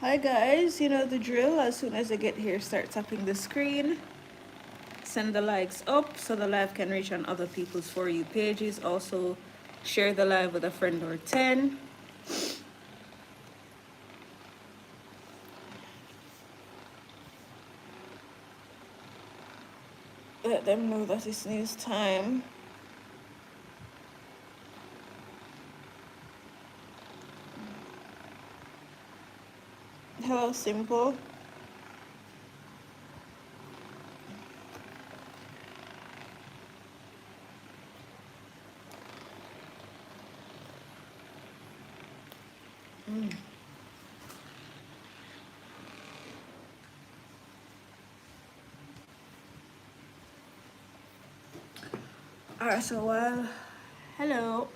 Hi guys, you know the drill. As soon as I get here, start tapping the screen. Send the likes up so the live can reach on other people's For You pages. Also, share the live with a friend or 10. Let them know that it's news time. Hello, Simple. Alright, so hello,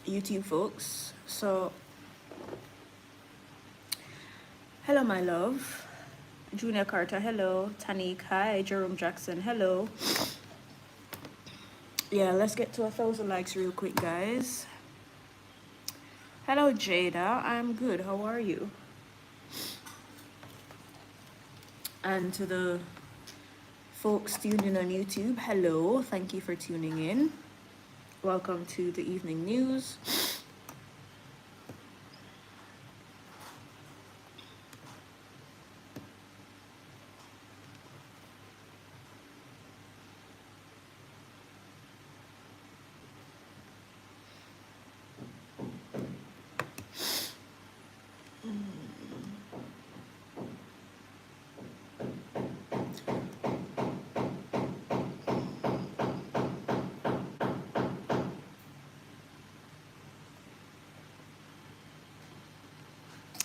YouTube folks. So, hello, my love. Junior Carter, hello. Tanik, hi. Jerome Jackson, hello. Yeah, let's get to 1,000 likes real quick, guys. Hello, Jada. I'm good. How are you? And to the folks tuned in on YouTube, hello. Thank you for tuning in. Welcome to the evening news.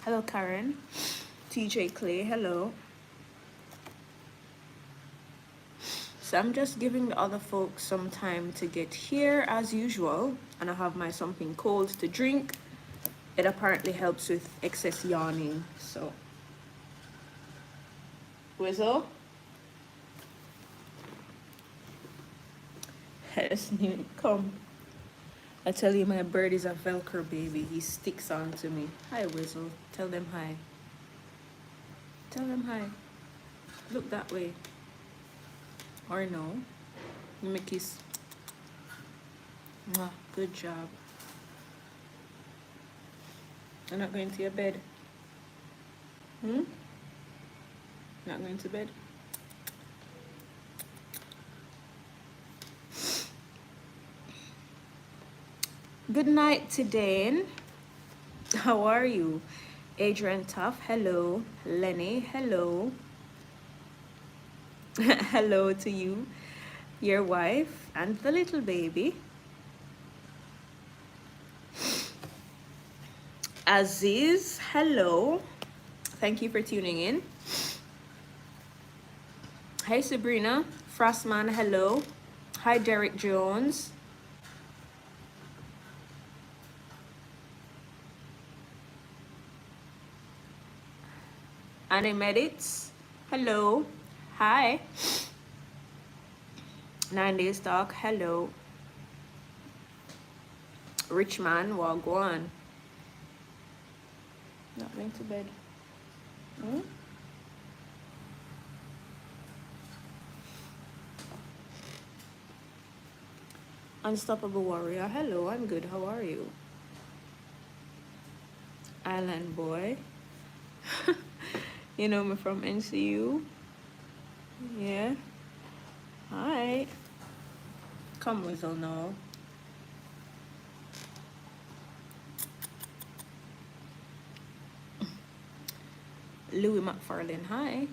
Hello, Karen. TJ Clay, hello. So I'm just giving the other folks some time to get here as usual. And I have my something cold to drink. It apparently helps with excess yawning. So, Whistle. Come. I tell you, my bird is a Velcro baby. He sticks on to me. Hi, Whistle. Tell them hi. Tell them hi. Look that way. Or no. Give me a kiss. Mwah. Good job. You're not going to your bed? Not going to bed? Good night to Dane. How are you? Adrian Tuff, hello. Lenny, hello. Hello to you, your wife, and the little baby. Aziz, hello. Thank you for tuning in. Hey, Sabrina. Frostman, hello. Hi, Derek Jones. Animedits, hello. Hi. 9 Days Talk, hello. Richman, Wagwan. Not going to bed. Unstoppable Warrior, hello. I'm good. How are you? Island Boy. You know me from NCU? Yeah. Hi. Come, Whistle, now. Louis McFarlane, hi.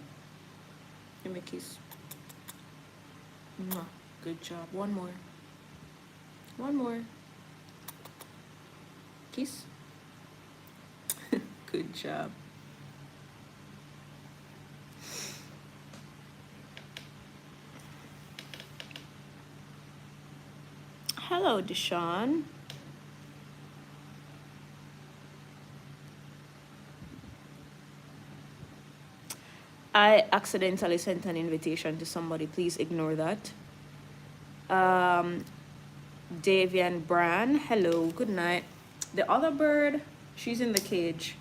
Give me a kiss. Mwah. Good job. One more. One more. Kiss. Good job. Hello, Deshaun. I accidentally sent an invitation to somebody. Please ignore that. Davian Bran, hello, good night. The other bird, she's in the cage.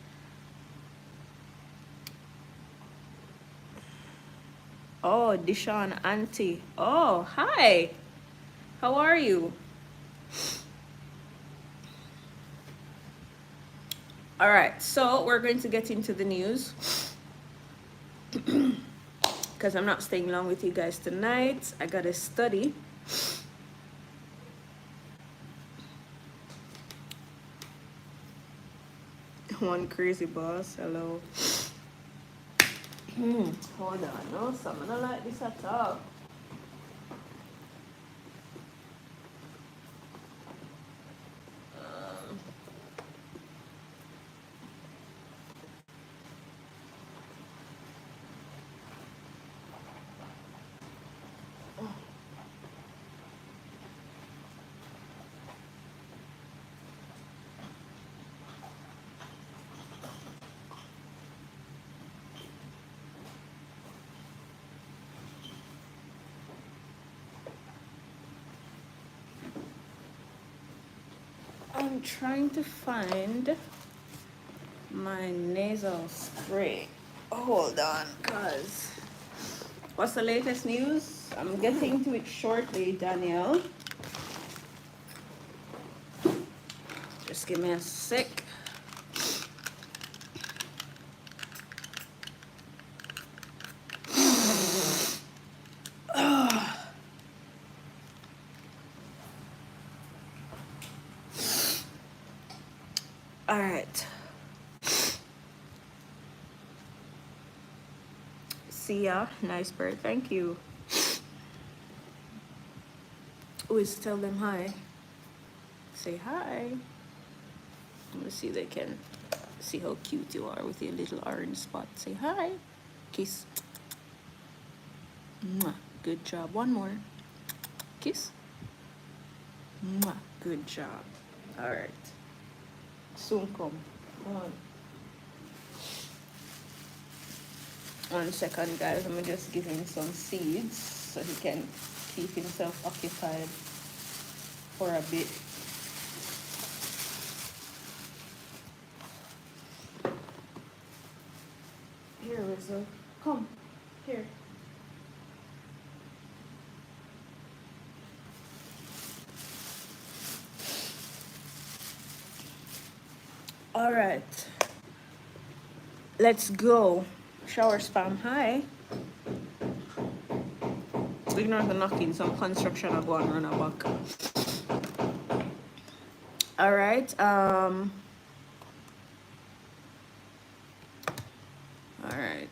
Oh, Deshaun auntie. Oh, hi. How are you? All right, so we're going to get into the news because I'm not staying long with you guys tonight. I got to study. One crazy boss. Hello. Hold on. No, some I don't like this at all. I'm trying to find my nasal spray. Hold on, cause what's the latest news? I'm getting to it shortly, Danielle. Just give me a sec. All right. See ya. Nice bird. Thank you. Always tell them hi. Say hi. Let's see if they can see how cute you are with your little orange spot. Say hi. Kiss. Mwah. Good job. One more. Kiss. Mwah. Good job. All right. Soon come. One second, guys. I'm just give him some seeds so he can keep himself occupied for a bit. Here, Rizzo. Come. Here. All right. Let's go. Shower spam. Hi. Ignore the knocking. Some construction are going on our back. All right. All right.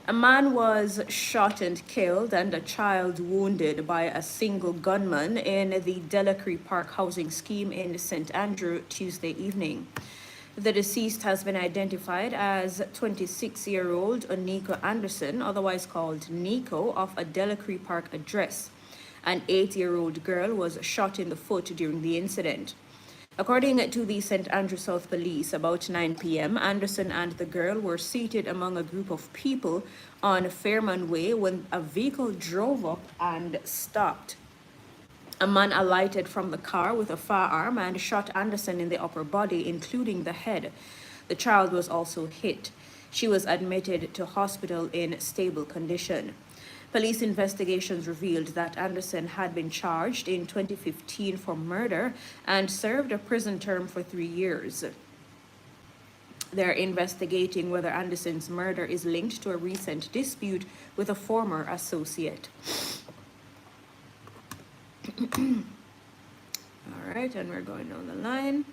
A man was shot and killed and a child wounded by a single gunman in the Delacree Park housing scheme in St. Andrew Tuesday evening. The deceased has been identified as 26-year-old Nico Anderson, otherwise called Nico, of a Delacree Park address. An 8-year-old girl was shot in the foot during the incident. According to the St. Andrew South Police, about 9 p.m., Anderson and the girl were seated among a group of people on Fairman Way when a vehicle drove up and stopped. A man alighted from the car with a firearm and shot Anderson in the upper body, including the head. The child was also hit. She was admitted to hospital in stable condition. Police investigations revealed that Anderson had been charged in 2015 for murder and served a prison term for 3 years. They're investigating whether Anderson's murder is linked to a recent dispute with a former associate. All right, and we're going down the line.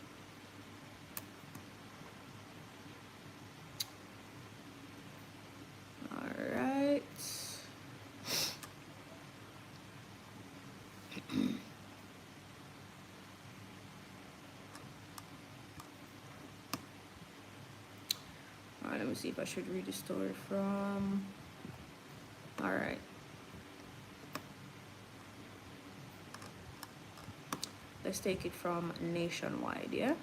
All right. All right, let me see if I should read the story from. All right. Let's take it from Nationwide, yeah?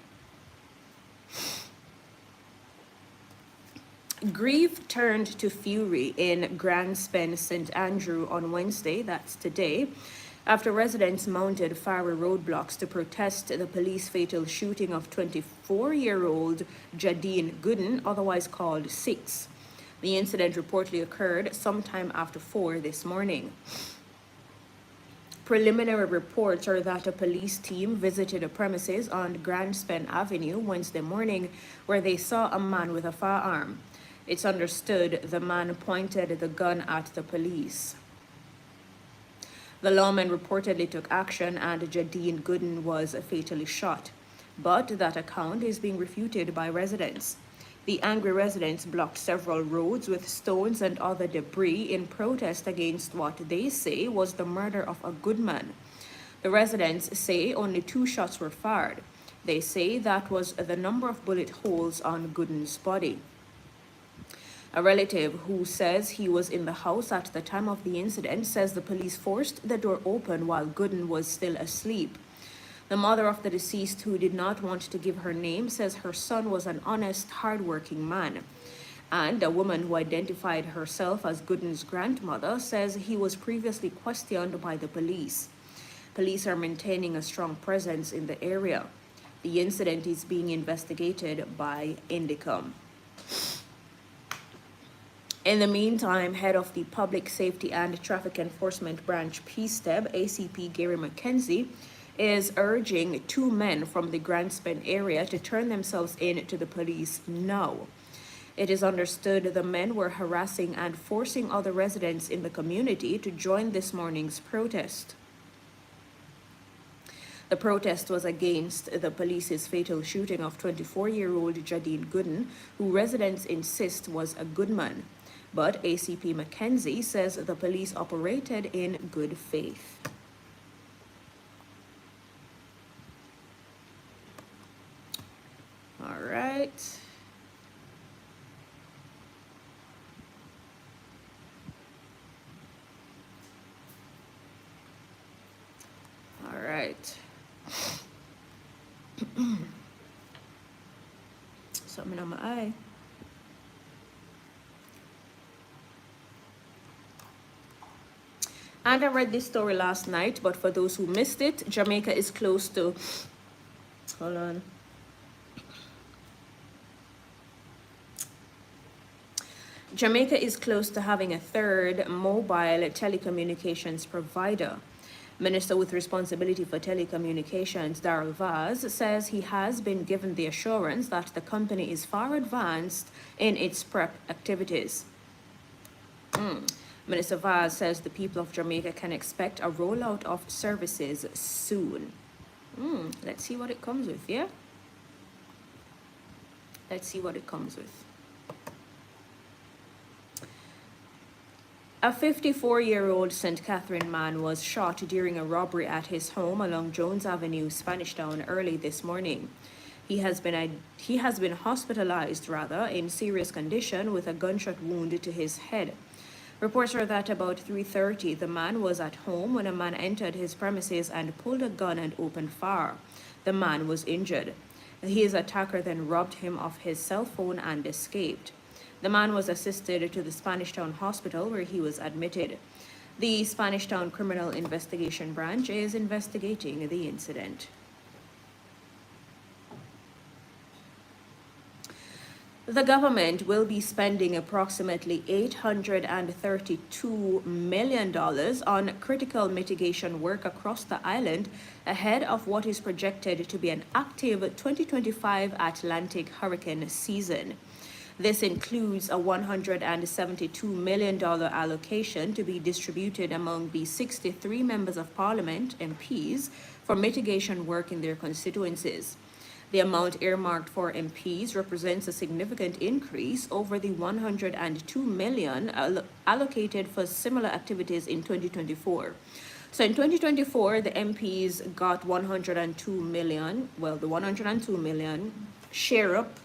Grief turned to fury in Grand St. Andrew on Wednesday, that's today, after residents mounted fiery roadblocks to protest the police fatal shooting of 24-year-old Jadine Gooden, otherwise called Six. The incident reportedly occurred sometime after 4 this morning. Preliminary reports are that a police team visited a premises on Grand St. Avenue Wednesday morning where they saw a man with a firearm. It's understood the man pointed the gun at the police. The lawman reportedly took action and Jadine Gooden was fatally shot, but that account is being refuted by residents. The angry residents blocked several roads with stones and other debris in protest against what they say was the murder of a good man. The residents say only 2 shots were fired. They say that was the number of bullet holes on Gooden's body. A relative who says he was in the house at the time of the incident says the police forced the door open while Gooden was still asleep. The mother of the deceased, who did not want to give her name, says her son was an honest, hard-working man. And a woman who identified herself as Gooden's grandmother says he was previously questioned by the police. Police are maintaining a strong presence in the area. The incident is being investigated by Indicom. In the meantime, head of the Public Safety and Traffic Enforcement Branch PSTEB, ACP Gary McKenzie, is urging 2 men from the Grand St. area to turn themselves in to the police now. It is understood the men were harassing and forcing other residents in the community to join this morning's protest. The protest was against the police's fatal shooting of 24-year-old Jadine Gooden, who residents insist was a good man. But ACP McKenzie says the police operated in good faith. All right. All right. Something on my eye. And I read this story last night, but for those who missed it, Jamaica is close to, hold on. Jamaica is close to having a 3rd mobile telecommunications provider. Minister with responsibility for telecommunications, Darrell Vaz, says he has been given the assurance that the company is far advanced in its prep activities. Minister Vaz says the people of Jamaica can expect a rollout of services soon. Let's see what it comes with, yeah? Let's see what it comes with. A 54-year-old St. Catherine man was shot during a robbery at his home along Jones Avenue, Spanish Town, early this morning. He has been hospitalized in serious condition with a gunshot wound to his head. Reports are that about 3:30, the man was at home when a man entered his premises and pulled a gun and opened fire. The man was injured. His attacker then robbed him of his cell phone and escaped. The man was assisted to the Spanish Town Hospital where he was admitted. The Spanish Town Criminal Investigation Branch is investigating the incident. The government will be spending approximately $832 million on critical mitigation work across the island ahead of what is projected to be an active 2025 Atlantic hurricane season. This includes a $172 million allocation to be distributed among the 63 members of parliament, MPs, for mitigation work in their constituencies. The amount earmarked for MPs represents a significant increase over the $102 million allocated for similar activities in 2024. So in 2024, the MPs got $102 million. Well, the $102 million share up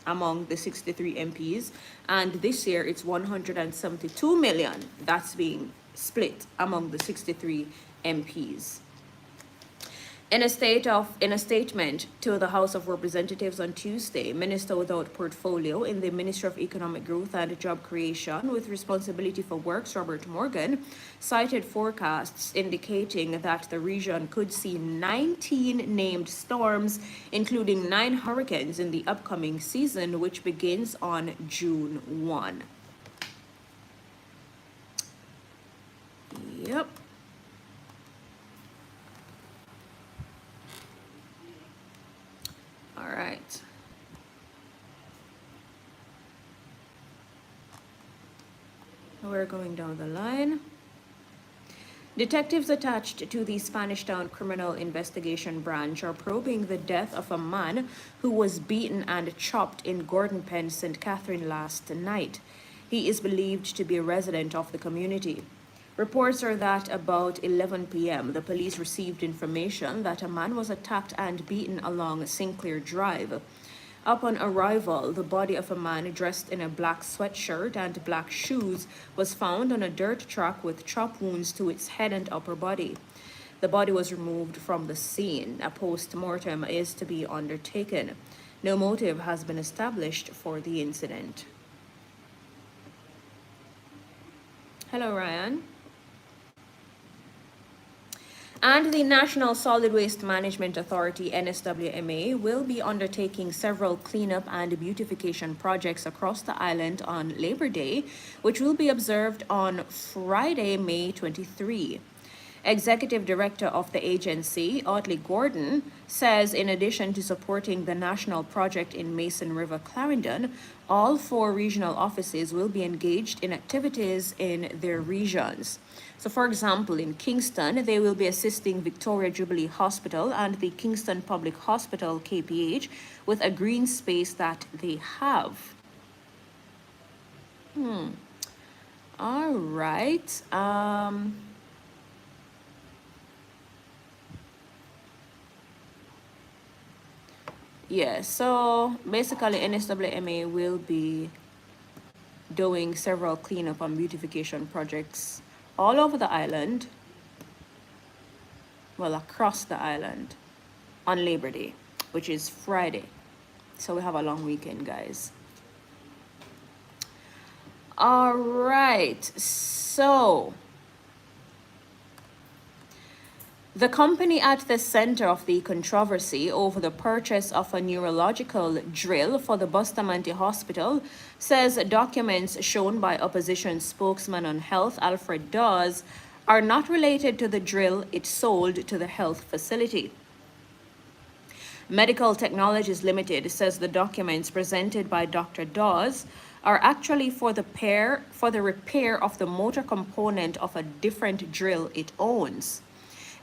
among the 63 MPs, and this year it's $172 million that's being split among the 63 MPs. In a statement to the House of Representatives on Tuesday, Minister without portfolio in the Ministry of Economic Growth and Job Creation with responsibility for works, Robert Morgan, cited forecasts indicating that the region could see 19 named storms, including 9 hurricanes in the upcoming season, which begins on June 1. Yep. All right. We're going down the line. Detectives attached to the Spanish Town Criminal Investigation Branch are probing the death of a man who was beaten and chopped in Gordon Pen, St. Catherine last night. He is believed to be a resident of the community. Reports are that about 11 p.m., the police received information that a man was attacked and beaten along Sinclair Drive. Upon arrival, the body of a man dressed in a black sweatshirt and black shoes was found on a dirt track with chop wounds to its head and upper body. The body was removed from the scene. A post-mortem is to be undertaken. No motive has been established for the incident. Hello, Ryan. And the National Solid Waste Management Authority, NSWMA, will be undertaking several cleanup and beautification projects across the island on Labor Day, which will be observed on Friday, May 23. Executive Director of the agency, Audley Gordon, says in addition to supporting the national project in Mason River, Clarendon, all 4 regional offices will be engaged in activities in their regions. So, for example, in Kingston, they will be assisting Victoria Jubilee Hospital and the Kingston Public Hospital, KPH, with a green space that they have. All right. Yeah, so basically NSWMA will be doing several cleanup and beautification projects all over the island, well, across the island, on Labor Day, which is Friday. So we have a long weekend, guys. All right, so the company at the center of the controversy over the purchase of a neurological drill for the Bustamante Hospital says documents shown by opposition spokesman on health Alfred Dawes are not related to the drill it sold to the health facility. Medical Technologies Limited says the documents presented by Dr. Dawes are actually for the repair of the motor component of a different drill it owns.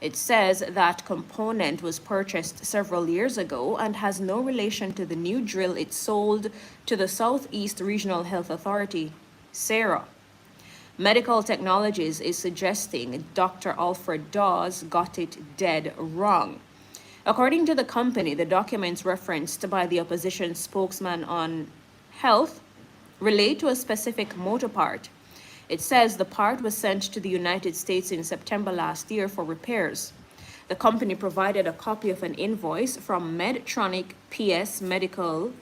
It says that component was purchased several years ago and has no relation to the new drill it sold to the Southeast Regional Health Authority, SARA. Medical Technologies is suggesting Dr. Alfred Dawes got it dead wrong. According to the company, the documents referenced by the opposition spokesman on health relate to a specific motor part. It says the part was sent to the United States in September last year for repairs. The company provided a copy of an invoice from Medtronic PS Medical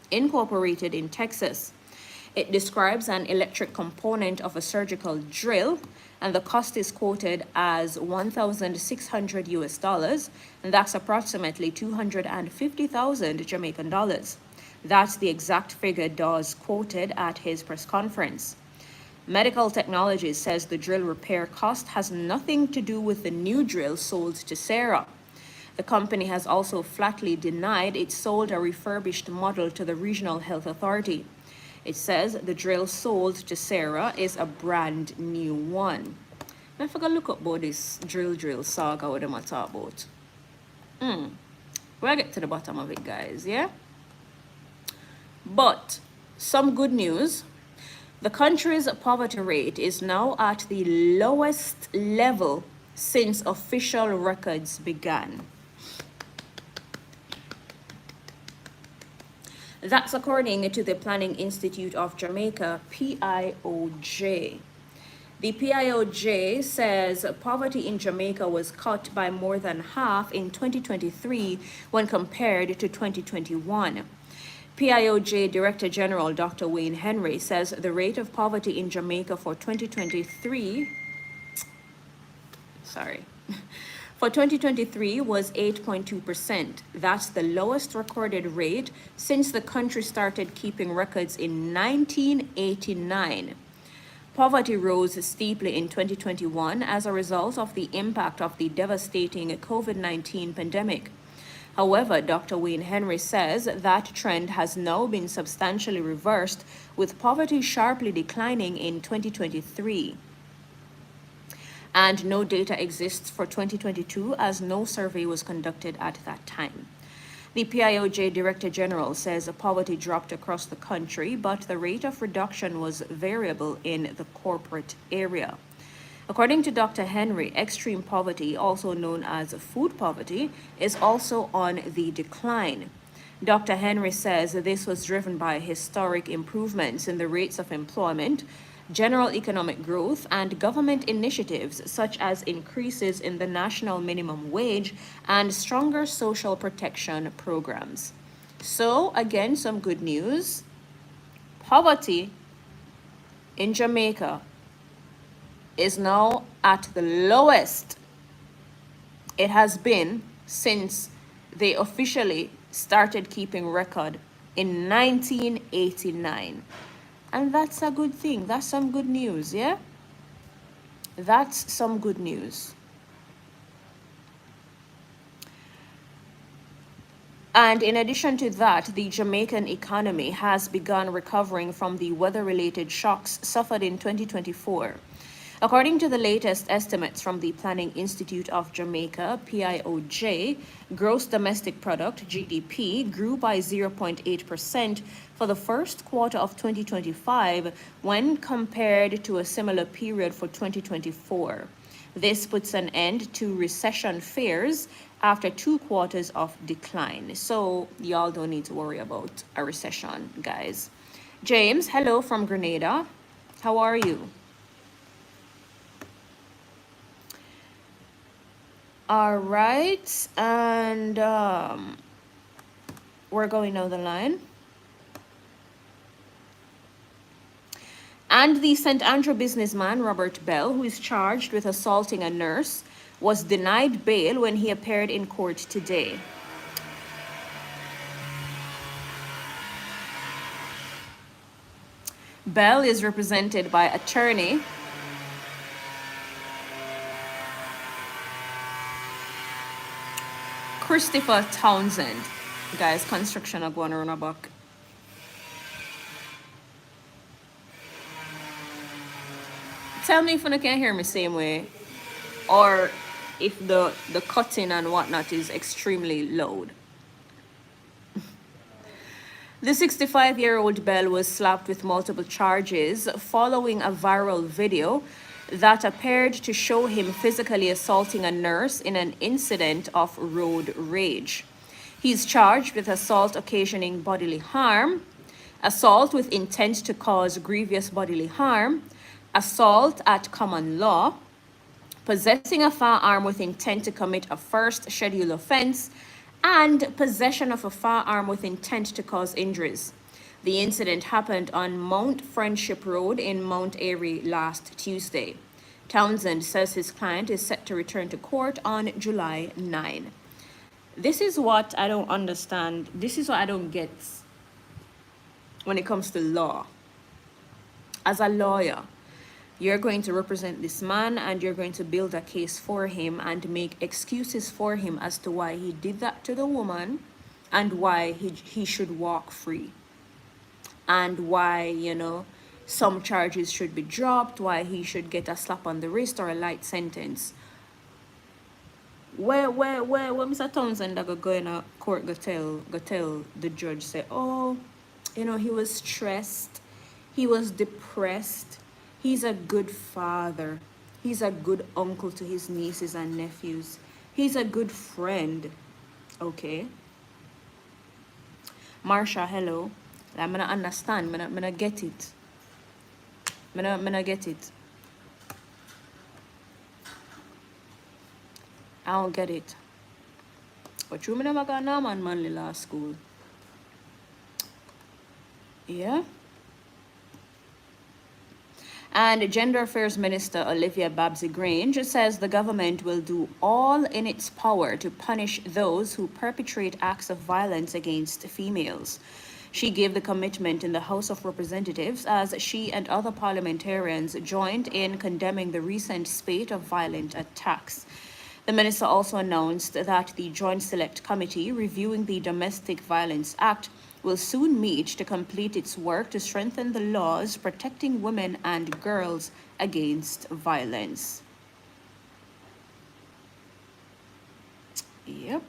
Incorporated in Texas. It describes an electric component of a surgical drill, and the cost is quoted as $1,600 US, and that's approximately 250,000 Jamaican dollars. That's the exact figure Dawes quoted at his press conference. Medical Technologies says the drill repair cost has nothing to do with the new drill sold to SARA. The company has also flatly denied it sold a refurbished model to the Regional Health Authority. It says the drill sold to SARA is a brand new one. I forgot to look up about this drill saga what I'm talk about. We'll get to the bottom of it, guys, yeah? But some good news. The country's poverty rate is now at the lowest level since official records began. That's according to the Planning Institute of Jamaica, PIOJ. The PIOJ says poverty in Jamaica was cut by more than half in 2023 when compared to 2021. PIOJ Director General Dr. Wayne Henry says the rate of poverty in Jamaica for 2023 for 2023 was 8.2%. That's the lowest recorded rate since the country started keeping records in 1989. Poverty rose steeply in 2021 as a result of the impact of the devastating COVID-19 pandemic. However, Dr. Wayne Henry says that trend has now been substantially reversed, with poverty sharply declining in 2023. And no data exists for 2022 as no survey was conducted at that time. The PIOJ Director General says poverty dropped across the country, but the rate of reduction was variable in the corporate area. According to Dr. Henry, extreme poverty, also known as food poverty, is also on the decline. Dr. Henry says this was driven by historic improvements in the rates of employment, general economic growth, and government initiatives such as increases in the national minimum wage and stronger social protection programs. So, again, some good news. Poverty in Jamaica is now at the lowest it has been since they officially started keeping record in 1989. And that's a good thing. That's some good news, yeah? That's some good news. And in addition to that, the Jamaican economy has begun recovering from the weather-related shocks suffered in 2024. According to the latest estimates from the Planning Institute of Jamaica, PIOJ, gross domestic product, GDP, grew by 0.8% for the first quarter of 2025 when compared to a similar period for 2024. This puts an end to recession fears after 2 quarters of decline. So y'all don't need to worry about a recession, guys. James, hello from Grenada. How are you? All right, and we're going down the line. And the St. Andrew businessman, Robert Bell, who is charged with assaulting a nurse, was denied bail when he appeared in court today. Bell is represented by attorney Christopher Townsend. Guys, construction are going to run a buck. Tell me if you can't hear me same way, or if the cutting and whatnot is extremely loud. The 65-year-old Bell was slapped with multiple charges following a viral video that appeared to show him physically assaulting a nurse in an incident of road rage. He's charged with assault occasioning bodily harm, assault with intent to cause grievous bodily harm, assault at common law, possessing a firearm with intent to commit a first scheduled offense, and possession of a firearm with intent to cause injuries. The incident happened on Mount Friendship Road in Mount Airy last Tuesday. Townsend says his client is set to return to court on July 9. This is what I don't understand. This is what I don't get when it comes to law. As a lawyer, you're going to represent this man and you're going to build a case for him and make excuses for him as to why he did that to the woman and why he should walk free. And why, you know, some charges should be dropped, why he should get a slap on the wrist or a light sentence. Where Mr. Townsend go in a court go tell the judge, say, oh, you know, he was stressed, he was depressed, he's a good father, he's a good uncle to his nieces and nephews, he's a good friend. Okay. Marsha, hello. I'm gonna understand. I'm gonna get it. I'm gonna get it. I don't get it. But you never got no man manly law school. Yeah. And Gender Affairs Minister Olivia Babsy-Grange says the government will do all in its power to punish those who perpetrate acts of violence against females. She gave the commitment in the House of Representatives as she and other parliamentarians joined in condemning the recent spate of violent attacks. The minister also announced that the Joint Select Committee reviewing the Domestic Violence Act will soon meet to complete its work to strengthen the laws protecting women and girls against violence. Yep.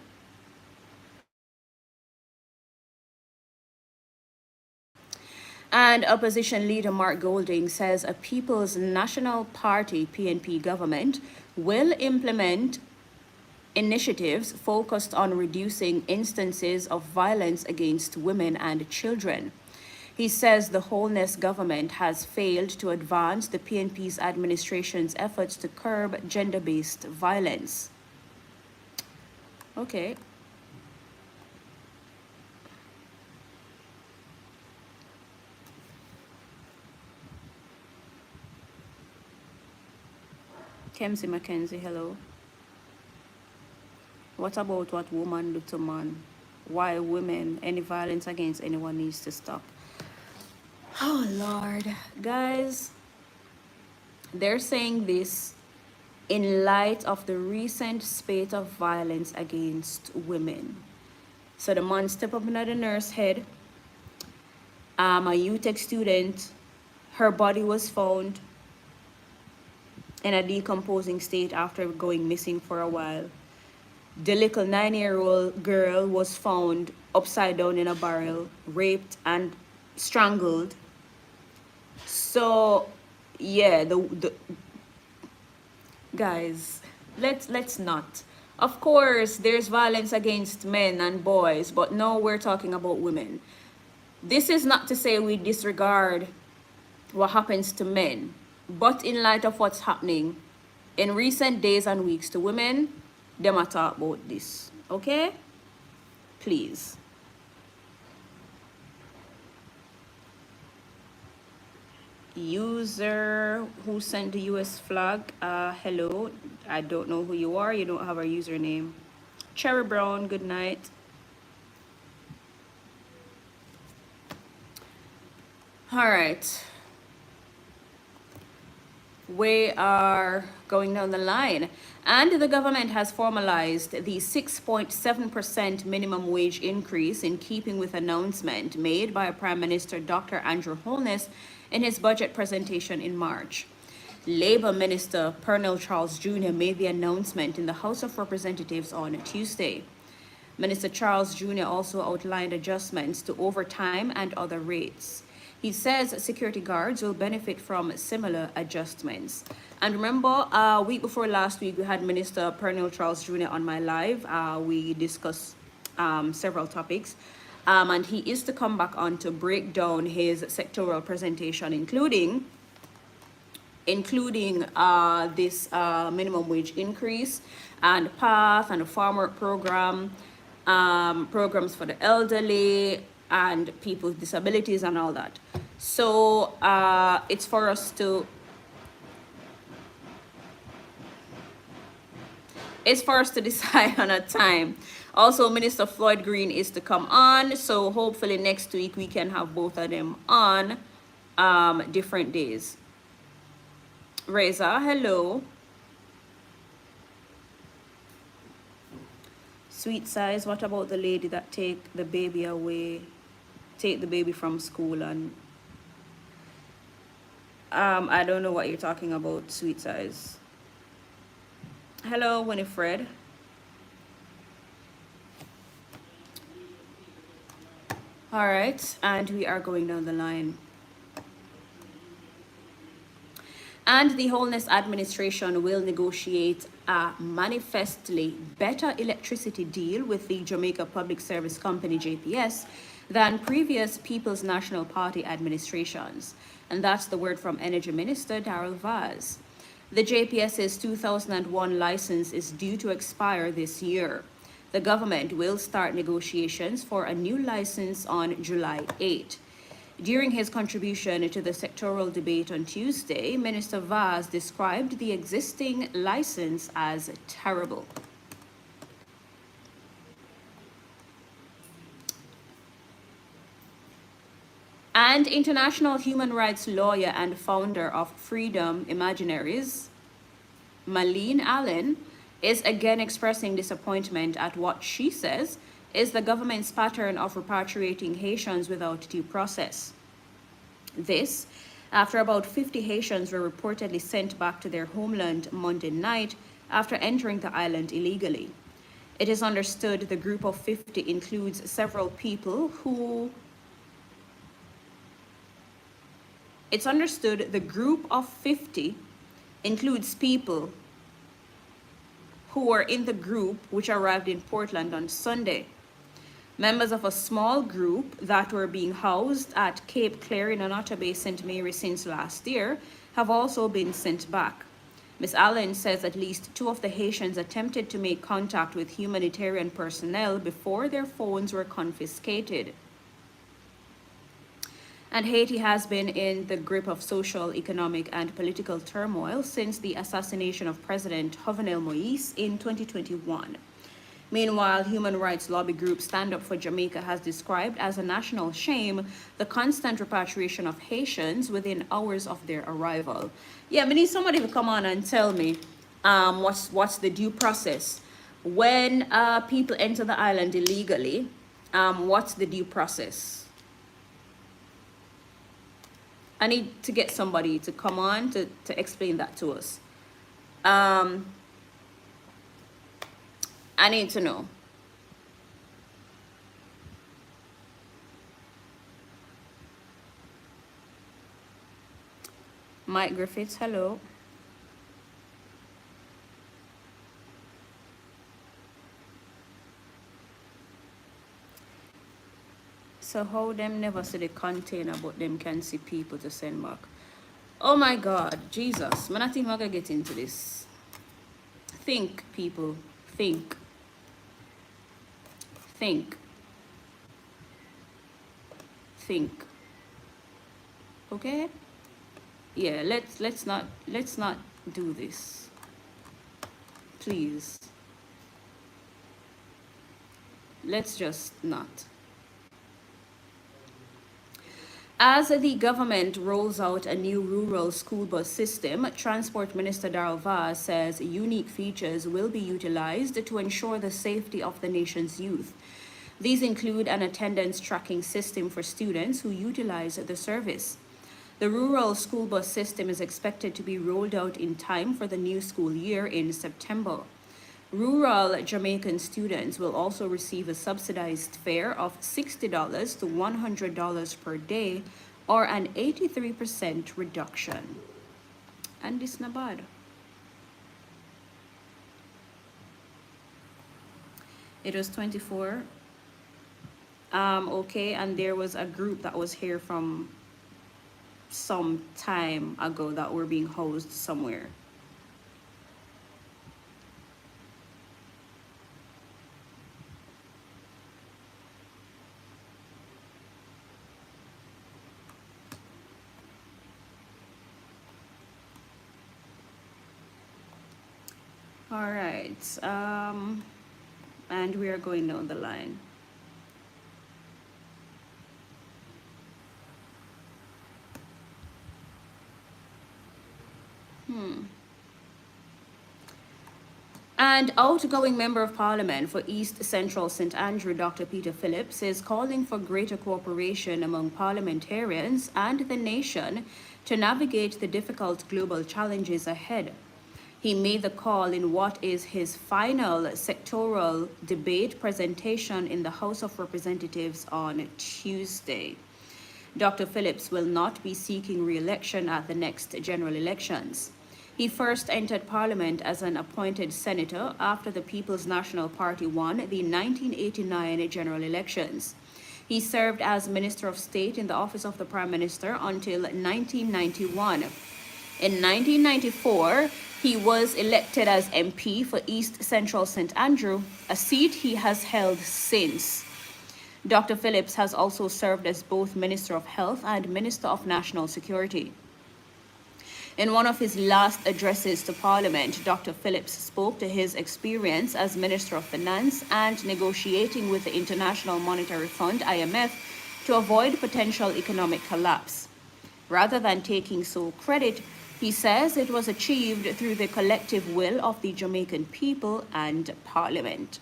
And opposition leader Mark Golding says a People's National Party (PNP) government will implement initiatives focused on reducing instances of violence against women and children. He says the Holness government has failed to advance the PNP's administration's efforts to curb gender-based violence. Okay. Kemsey Mackenzie, hello. What about what woman do to man? Why women, any violence against anyone needs to stop? Oh, Lord. Guys, they're saying this in light of the recent spate of violence against women. So the man stepped up into the nurse head. A UTech student, her body was found in a decomposing state after going missing for a while. The little 9-year-old girl was found upside down in a barrel, raped and strangled. So, yeah, the guys, let's not. Of course, there's violence against men and boys, but now we're talking about women. This is not to say we disregard what happens to men, but in light of what's happening in recent days and weeks to women, them a talk about this, okay? Please. User who sent the US flag, hello, I don't know who you are, you don't have a username. Cherry Brown, good night. All right. We are going down the line, and the government has formalized the 6.7% minimum wage increase in keeping with announcement made by Prime Minister Dr. Andrew Holness in his budget presentation in March. Labour Minister Pernell Charles Jr. made the announcement in the House of Representatives on Tuesday. Minister Charles Jr. also outlined adjustments to overtime and other rates. He says security guards will benefit from similar adjustments. And remember, week before last week, we had Minister Pernell Charles Jr. on my live. We discussed several topics. And he is to come back on to break down his sectoral presentation, including this minimum wage increase and path and a farmer program, programs for the elderly and people with disabilities and all that. So it's for us to decide on a time. Also, Minister Floyd Green is to come on, so hopefully next week we can have both of them on different days. Reza, hello. Sweet size, what about the lady that take the baby from school? And I don't know what you're talking about, sweet size. Hello, Winifred. All right, and we are going down the line. And the Holness administration will negotiate a manifestly better electricity deal with the Jamaica Public Service Company, JPS, than previous People's National Party administrations. And that's the word from Energy Minister Darrell Vaz. The JPS's 2001 license is due to expire this year. The government will start negotiations for a new license on July 8. During his contribution to the sectoral debate on Tuesday, Minister Vaz described the existing license as terrible. And international human rights lawyer and founder of Freedom Imaginaries, Malene Allen, is again expressing disappointment at what she says is the government's pattern of repatriating Haitians without due process. This, after about 50 Haitians were reportedly sent back to their homeland Monday night after entering the island illegally. It is understood the group of 50 includes several people who... It's understood the group of 50 includes people who were in the group which arrived in Portland on Sunday. Members of a small group that were being housed at Cape Clare in Onotabay, St. Mary since last year have also been sent back. Ms. Allen says at least 2 of the Haitians attempted to make contact with humanitarian personnel before their phones were confiscated. And Haiti has been in the grip of social, economic, and political turmoil since the assassination of President Jovenel Moïse in 2021. Meanwhile, human rights lobby group Stand Up for Jamaica has described as a national shame the constant repatriation of Haitians within hours of their arrival. Yeah, we need somebody to come on and tell me what's the due process. When people enter the island illegally, what's the due process? I need to get somebody to come on to explain that to us. I need to know. Mike Griffiths, hello. So how them never see the container, but them can see people to send back? Oh my God, Jesus. I'm not even gonna get into this. Think, people. Think. Think. Think. Okay? Yeah, let's not do this. Please. Let's just not. As the government rolls out a new rural school bus system, Transport Minister Darrell Vaz says unique features will be utilized to ensure the safety of the nation's youth. These include an attendance tracking system for students who utilize the service. The rural school bus system is expected to be rolled out in time for the new school year in September. Rural Jamaican students will also receive a subsidized fare of $60 to $100 per day, or an 83% reduction. And this not bad. It was 24. Okay, and there was a group that was here from some time ago that were being housed somewhere. All right, and we are going down the line. And outgoing Member of Parliament for East Central St. Andrew, Dr. Peter Phillips, is calling for greater cooperation among parliamentarians and the nation to navigate the difficult global challenges ahead. He made the call in what is his final sectoral debate presentation in the House of Representatives on Tuesday. Dr. Phillips will not be seeking re-election at the next general elections. He first entered Parliament as an appointed senator after the People's National Party won the 1989 general elections. He served as Minister of State in the office of the Prime Minister until 1991. In 1994, he was elected as MP for East Central St. Andrew, a seat he has held since. Dr. Phillips has also served as both Minister of Health and Minister of National Security. In one of his last addresses to Parliament, Dr. Phillips spoke to his experience as Minister of Finance and negotiating with the International Monetary Fund, IMF, to avoid potential economic collapse. Rather than taking sole credit, he says it was achieved through the collective will of the Jamaican people and Parliament.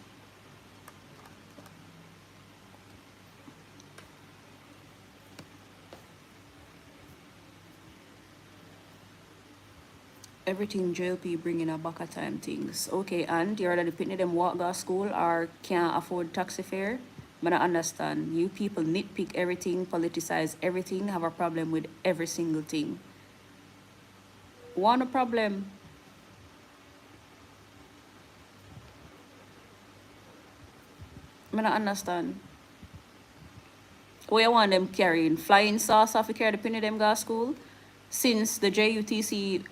Everything JLP bringing a back time things. Okay, and you're the pitney them walk go school or can't afford taxi fare? But I understand. You people nitpick everything, politicize everything, have a problem with every single thing. Want a problem? I don't understand. Where you want them carrying? Flying saucer if you carry the penny them go school? Since the JUTC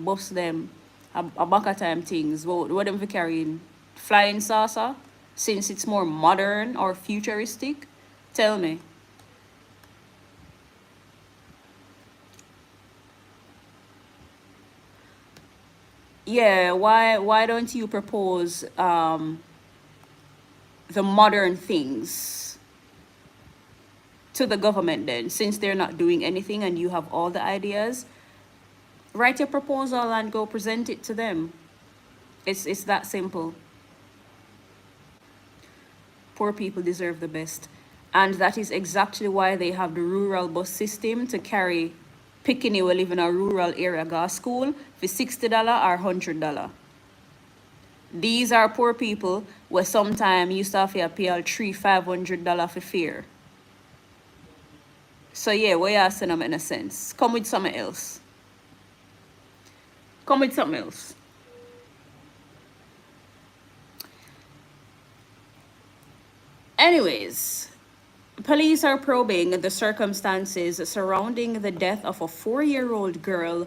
buffs them a bunch of time things, what them for carrying? Flying saucer? Since it's more modern or futuristic? Tell me. Yeah, why don't you propose the modern things to the government then, since they're not doing anything and you have all the ideas? Write your proposal and go present it to them. It's that simple. Poor people deserve the best. And that is exactly why they have the rural bus system to carry Pickney who live in a rural area go school for $60 or $100. These are poor people where sometimes you have to pay $300-500 for fare. So yeah, what you saying them in a sense? Come with something else. Come with something else. Anyways, police are probing the circumstances surrounding the death of a 4-year-old girl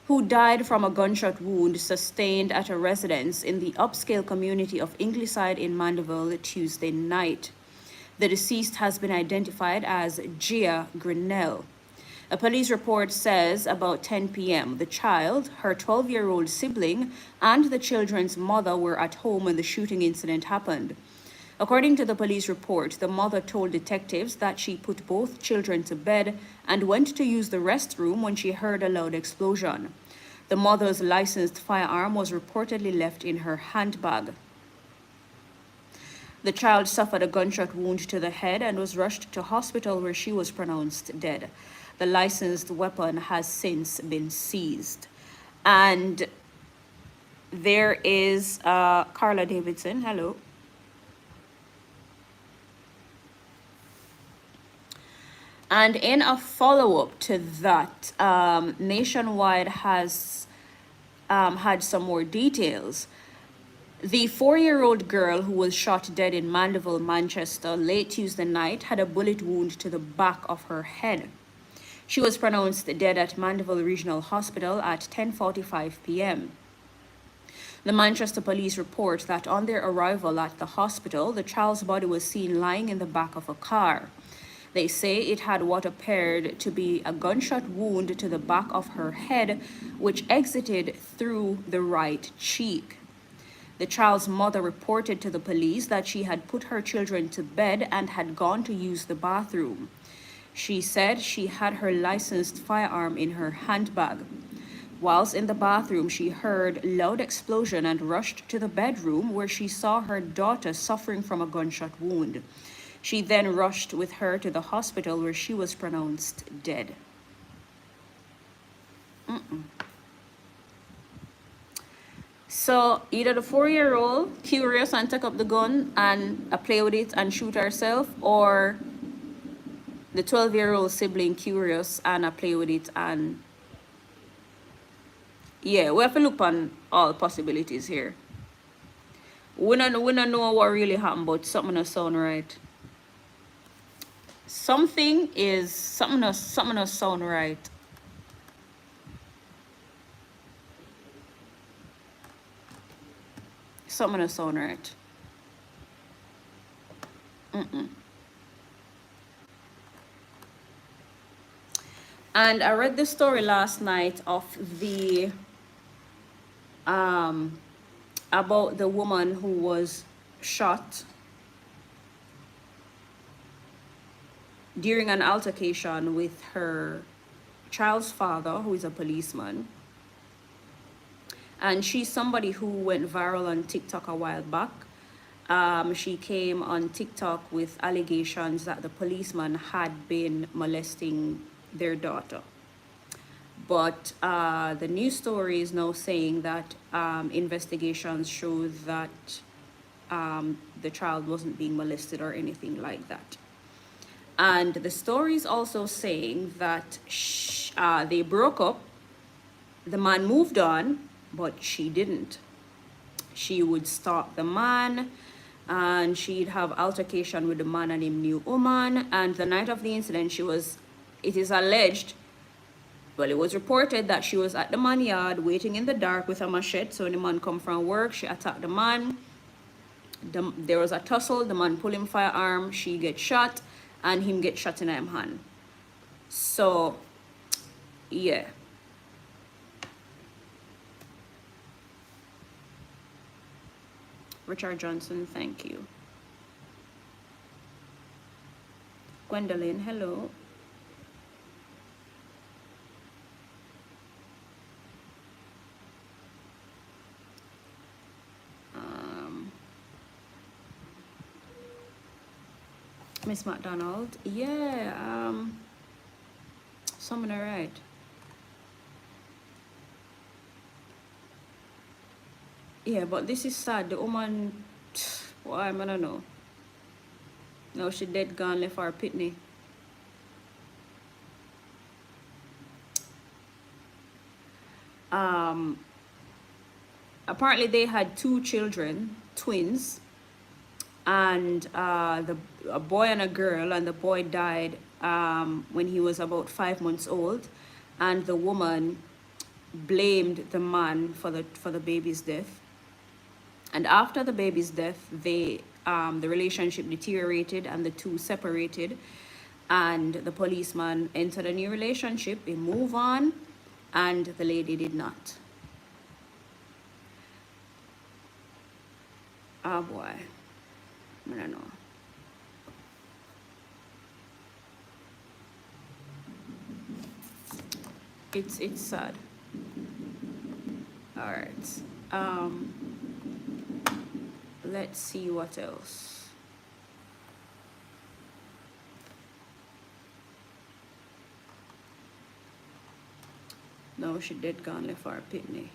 who died from a gunshot wound sustained at a residence in the upscale community of Ingleside in Mandeville Tuesday night. The deceased has been identified as Gia Grinnell. A police report says about 10 p.m., the child, her 12-year-old sibling, and the children's mother were at home when the shooting incident happened. According to the police report, the mother told detectives that she put both children to bed and went to use the restroom when she heard a loud explosion. The mother's licensed firearm was reportedly left in her handbag. The child suffered a gunshot wound to the head and was rushed to hospital where she was pronounced dead. The licensed weapon has since been seized. And there is Carla Davidson. Hello. And in a follow-up to that, Nationwide has had some more details. The 4-year-old girl who was shot dead in Mandeville, Manchester, late Tuesday night had a bullet wound to the back of her head. She was pronounced dead at Mandeville Regional Hospital at 10:45 p.m. The Manchester police report that on their arrival at the hospital, the child's body was seen lying in the back of a car. They say it had what appeared to be a gunshot wound to the back of her head, which exited through the right cheek. The child's mother reported to the police that she had put her children to bed and had gone to use the bathroom. She said she had her licensed firearm in her handbag. Whilst in the bathroom, she heard a loud explosion and rushed to the bedroom where she saw her daughter suffering from a gunshot wound. She then rushed with her to the hospital where she was pronounced dead. So either the 4-year-old curious and take up the gun and play with it and shoot herself, or the 12-year-old sibling curious and play with it and yeah, we have to look on all possibilities here. We don't know what really happened, but something doesn't sound right. Something doesn't sound right. Something a sound right. And I read the story last night of the about the woman who was shot during an altercation with her child's father, who is a policeman. And she's somebody who went viral on TikTok a while back. She came on TikTok with allegations that the policeman had been molesting their daughter. But the news story is now saying that investigations show that the child wasn't being molested or anything like that. And the story is also saying that they broke up, the man moved on, but she didn't. She would stalk the man, and she'd have altercation with the man and him new woman. And the night of the incident, it is alleged, well, it was reported that she was at the man yard waiting in the dark with a machete. So when the man come from work, she attacked the man. There was a tussle, the man pull him firearm, she get shot, and him get shot in him hand. So, yeah. Richard Johnson, thank you. Gwendolyn, hello. Miss McDonald, yeah, someone alright. Yeah, but this is sad. The woman, why, I don't know. No, she dead gone, left her pitney. Apparently they had 2 children, twins, and a boy and a girl, and the boy died when he was about 5 months old, and the woman blamed the man for the baby's death. And after the baby's death, the relationship deteriorated and the two separated, and the policeman entered a new relationship. He moved on, and the lady did not. Oh boy, I don't know. It's sad. All right. Let's see what else. No, she dead gone, left our pitney.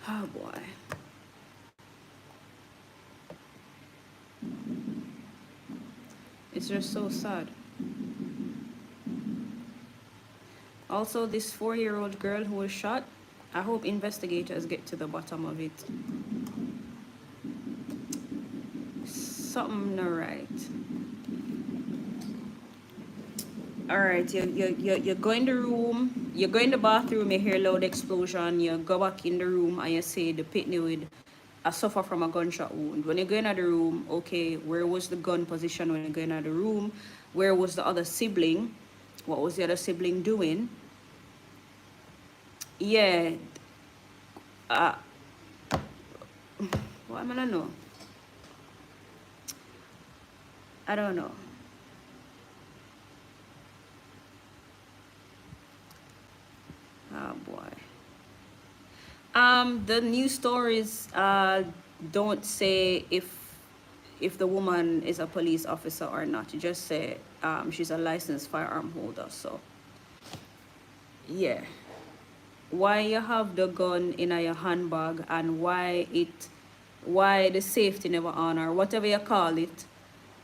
Oh boy. It's just so sad. Also, this 4-year-old girl who was shot, I hope investigators get to the bottom of it. Something not right. All right, you go in the room, you go in the bathroom, you hear loud explosion, you go back in the room and you say the pitney would suffer from a gunshot wound. When you go in the room, okay, where was the gun position when you go in the room? Where was the other sibling? What was the other sibling doing? Yeah. What am I gonna know? I don't know. Oh boy. The news stories don't say if the woman is a police officer or not. You just say she's a licensed firearm holder. So yeah. Why you have the gun in your handbag, and why the safety never on, or whatever you call it,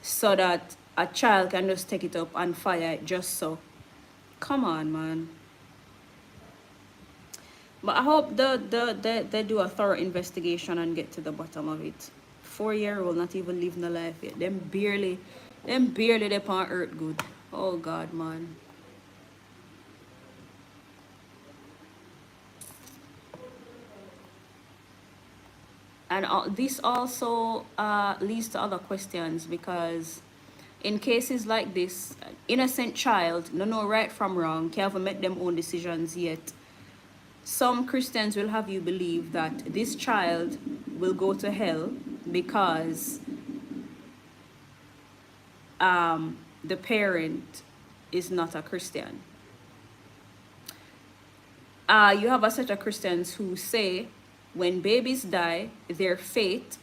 so that a child can just take it up and fire it just so. Come on, man. But I hope they do a thorough investigation and get to the bottom of it. 4-year-old not even living the life yet. Them barely they on earth good. Oh God, man. And this also leads to other questions, because in cases like this, innocent child, no know right from wrong, can't even make them own decisions yet. Some Christians will have you believe that this child will go to hell because the parent is not a Christian. You have a set of Christians who say when babies die, their fate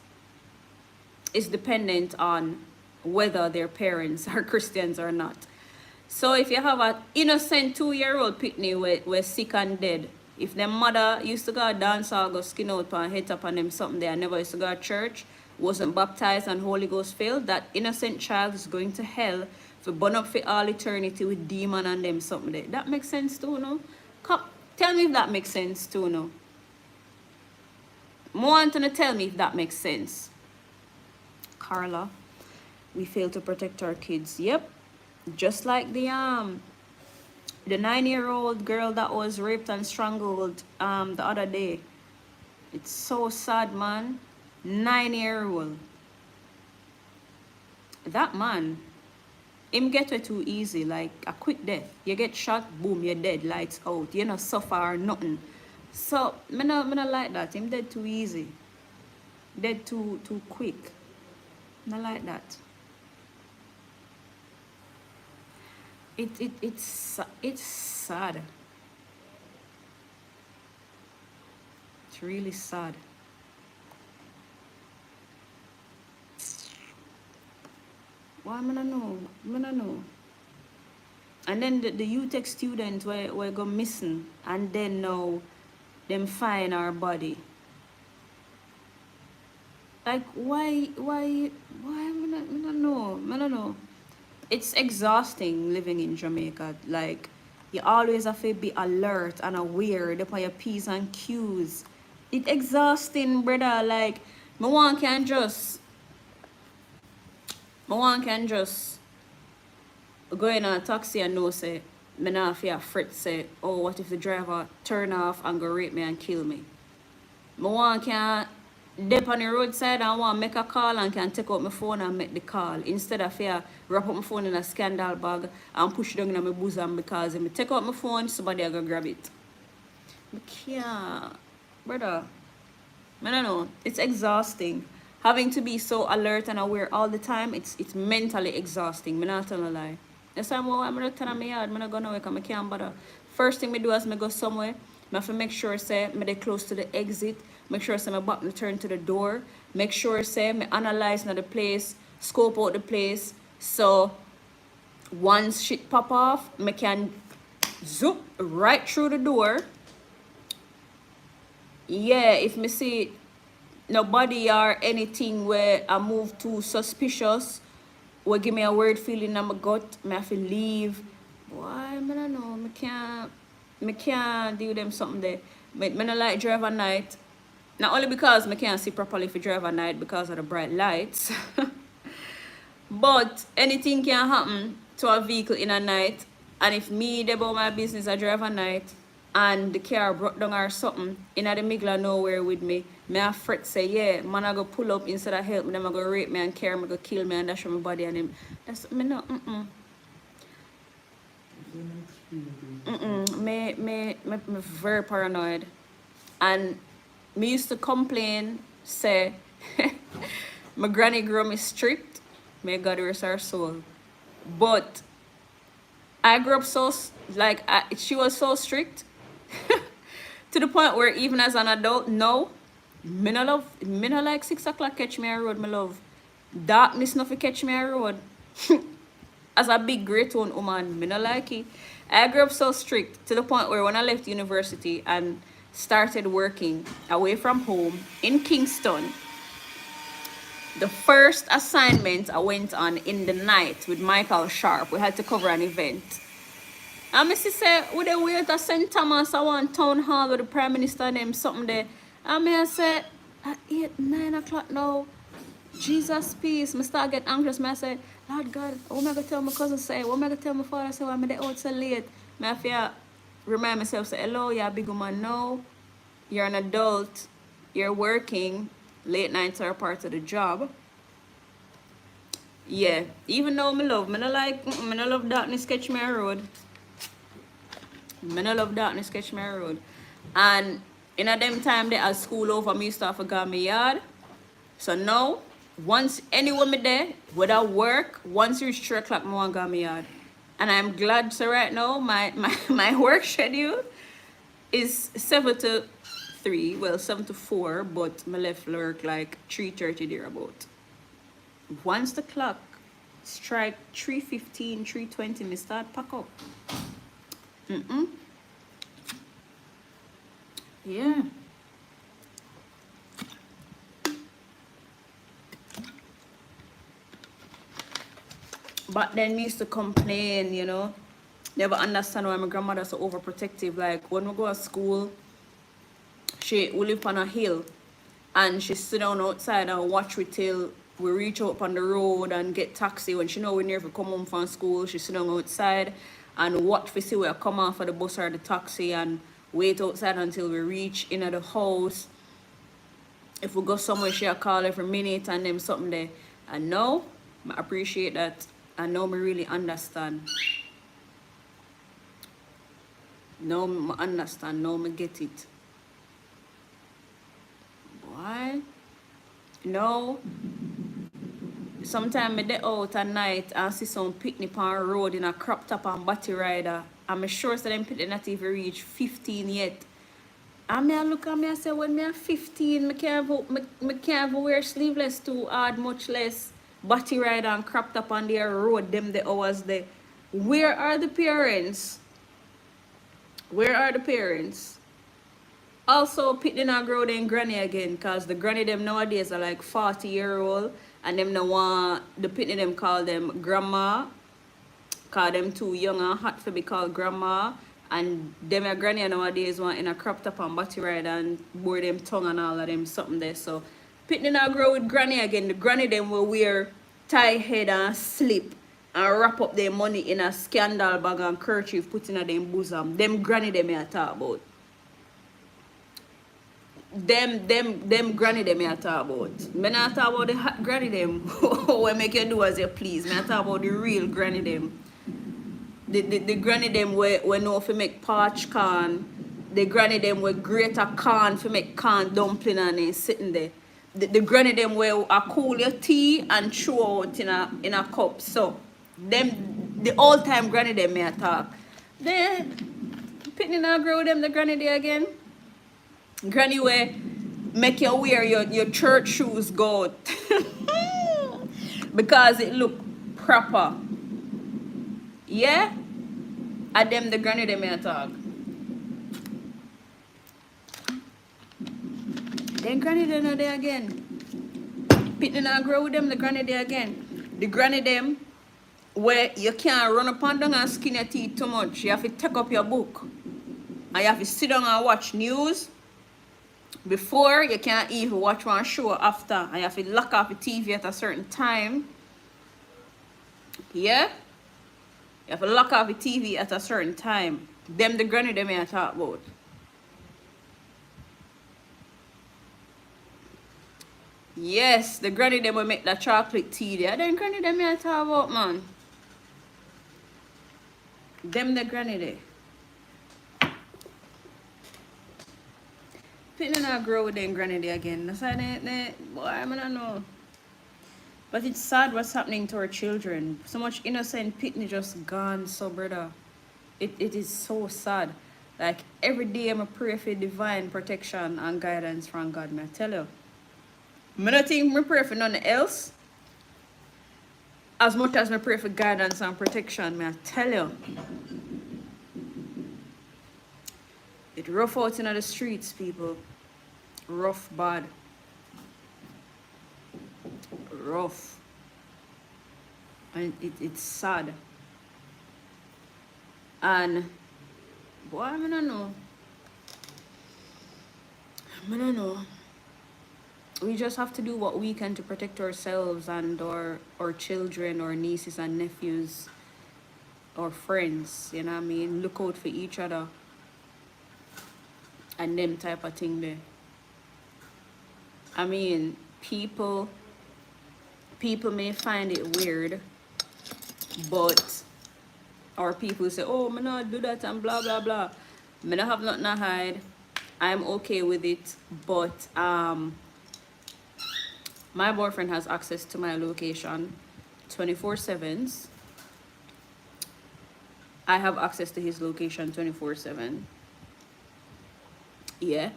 is dependent on whether their parents are Christians or not. So if you have an innocent 2-year-old pitney where sick and dead, if their mother used to go dance or go skin out and hit up on them something they never used to go to church, wasn't baptized and Holy Ghost filled, that innocent child is going to hell for burn up for all eternity with demon and them something there. That makes sense too, no? Come, tell me if that makes sense too, no? I want to tell me if that makes sense. Carla, we fail to protect our kids. Yep. Just like the 9-year-old girl that was raped and strangled the other day. It's so sad, man. 9-year-old. That man, him get it too easy, like a quick death. You get shot, boom, you're dead, lights out. You not suffer or nothing. So me not like that. Him dead too easy. Dead too quick. Not like that. It's sad. It's really sad. Why I don't know. And then the UTech students were go missing, and then now them find our body. Like why I don't know. It's exhausting living in Jamaica. Like, you always have to be alert and aware upon your P's and Q's. It's exhausting, brother. Like, my one can just go in a taxi and know, say, me not feel afraid, say, oh, what if the driver turn off and go rape me and kill me? My one can dip on the roadside and want to make a call and can take out my phone and make the call, instead of wrap up my phone in a scandal bag and push it down in my bosom, because if I take out my phone, somebody will go grab it. I can't, brother. I don't know. It's exhausting. Having to be so alert and aware all the time, it's mentally exhausting. I'm not telling a lie. That's why I'm not telling my yard. I'm not going nowhere because I can't bother. First thing I do is I go somewhere. I have to make sure say I'm close to the exit. Make sure say my button turn to the door. Make sure say I analyze the place, scope out the place. So once shit pop off, I can zoop right through the door. Yeah, if me see nobody or anything where I move too suspicious, will give me a weird feeling in my gut, I have to leave. Boy, I don't know. I can't do them something there. I don't like drive at night. Not only because I can't see properly if you drive at night because of the bright lights. But anything can happen to a vehicle in a night. And if me dey about my business, I drive at night, and the car broke down or something in the middle of nowhere with me, me a fret say, yeah, man I go pull up instead of help me, them I go rape me and carry me, go kill me and dash my body and him. That's me no me very paranoid. And me used to complain, say my granny grew me strict, may God rest her soul. But I grew up so, like, she was so strict to the point where even as an adult, no, me no like 6 o'clock catch me on road, me love. Darkness nothing catch me on road. As a big great one woman, me no like it. I grew up so strict to the point where when I left university and started working away from home in Kingston, the first assignment I went on in the night with Michael Sharp, we had to cover an event. And Missy said, would they wait at St. Thomas, I want town hall with the Prime Minister name something there. And I said, at 8, 9 o'clock now, Jesus peace. I start get anxious. I say, Lord God, what am I going to tell my cousin say? What am I going to tell my father say? Why am I out so late? I have to remind myself, say, hello, you're a big woman now. You're an adult. You're working. Late nights are a part of the job. Yeah, even though me no like, me no love darkness catch me a road. Me no love darkness catch me a road. And in a them time they at school over me start for go me yard. So now, once anyone me there, whether work, once you reach 3 o'clock, me want go me yard. And I'm glad so right now my work schedule is 7 to 3, well 7 to 4, but my left work like 3:30 there about. Once the clock strike 3:15, 3:20, me start pack up. Yeah. But then me used to complain, you know. Never understand why my grandmother's so overprotective. Like when we go to school, we live on a hill and she sit down outside and watch we till we reach out on the road and get taxi. When she know we near to come home from school, she sit down outside and watch we see we come off of the bus or the taxi and wait outside until we reach in the house. If we go somewhere, she'll call every minute and them something there. And now, I appreciate that. I know me really understand. Now me understand, now me get it. Why? No. Sometimes I dey out at night and see some picnic on the road in a crop top and batty rider. I'm sure so them picnic not even reach 15 yet. And I look at me and say, when me 15, I can't even wear sleeveless too hard, much less batty rider and crop top on their road, them the hours there. Where are the parents? Where are the parents? Also, picking and grow them granny again, because the granny them nowadays are like 40-year-old, and them no want, the picking them call them grandma, call them too young and hot for be called grandma, and them a granny nowadays want in a crop top and batty ride and bore them tongue and all of them something there. So, picking and grow with granny again, the granny them will wear tie head and slip and wrap up their money in a scandal bag and kerchief put in a them bosom. Them granny them I talk about. Them granny them I talk about. Me not talk about the hot granny them what make you do as you please. Me talk about the real granny them. The granny them where know if you make parch corn. The granny them where grate a corn for make corn dumpling and they sitting there. The granny them where I cool your tea and throw out in a cup. So them the old time granny them may talk. Then picking and grow them the granny there again. Granny where make you wear your church shoes go out. Because it look proper. Yeah? And them the granny them may talk. Then granny them are there again. Picking and grow with them, the granny there again. The granny them where you can't run up and down and skin your teeth too much. You have to take up your book. And you have to sit down and watch news. Before, you can't even watch one show after. And you have to lock off the TV at a certain time. Yeah? You have to lock off the TV at a certain time. Them the granny them I talk about. Yes, the granny them will make that chocolate tea there. Then granny them I talk about, man. Them the granny there. People not grow with them granny there again. That's why they boy, I don't know. But it's sad what's happening to our children. So much innocent pitney just gone, so brother. It is so sad. Like every day I pray for divine protection and guidance from God, I tell you. I don't think I pray for nothing else. As much as I pray for guidance and protection, I tell you. It's rough out in the streets, people. Rough, bad. Rough. And it's sad. And, boy, I don't know. I don't know. We just have to do what we can to protect ourselves and our children, our nieces and nephews, our friends, you know what I mean? Look out for each other. And them type of thing there. I mean, people may find it weird, but or people say, oh, me not do that and blah blah blah. Me not have nothing to hide. I'm okay with it, but my boyfriend has access to my location 24/7s. I have access to his location 24/7. Yeah.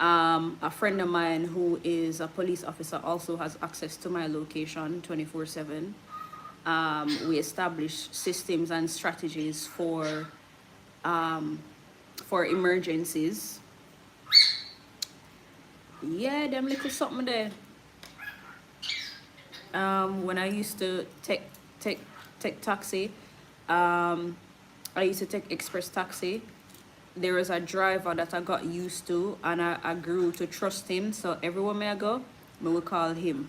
A friend of mine who is a police officer also has access to my location 24/7. We establish systems and strategies for emergencies. Yeah, them little something there. When I used to take taxi, I used to take express taxi. There was a driver that I got used to, and I grew to trust him. So everywhere may I go, I will call him.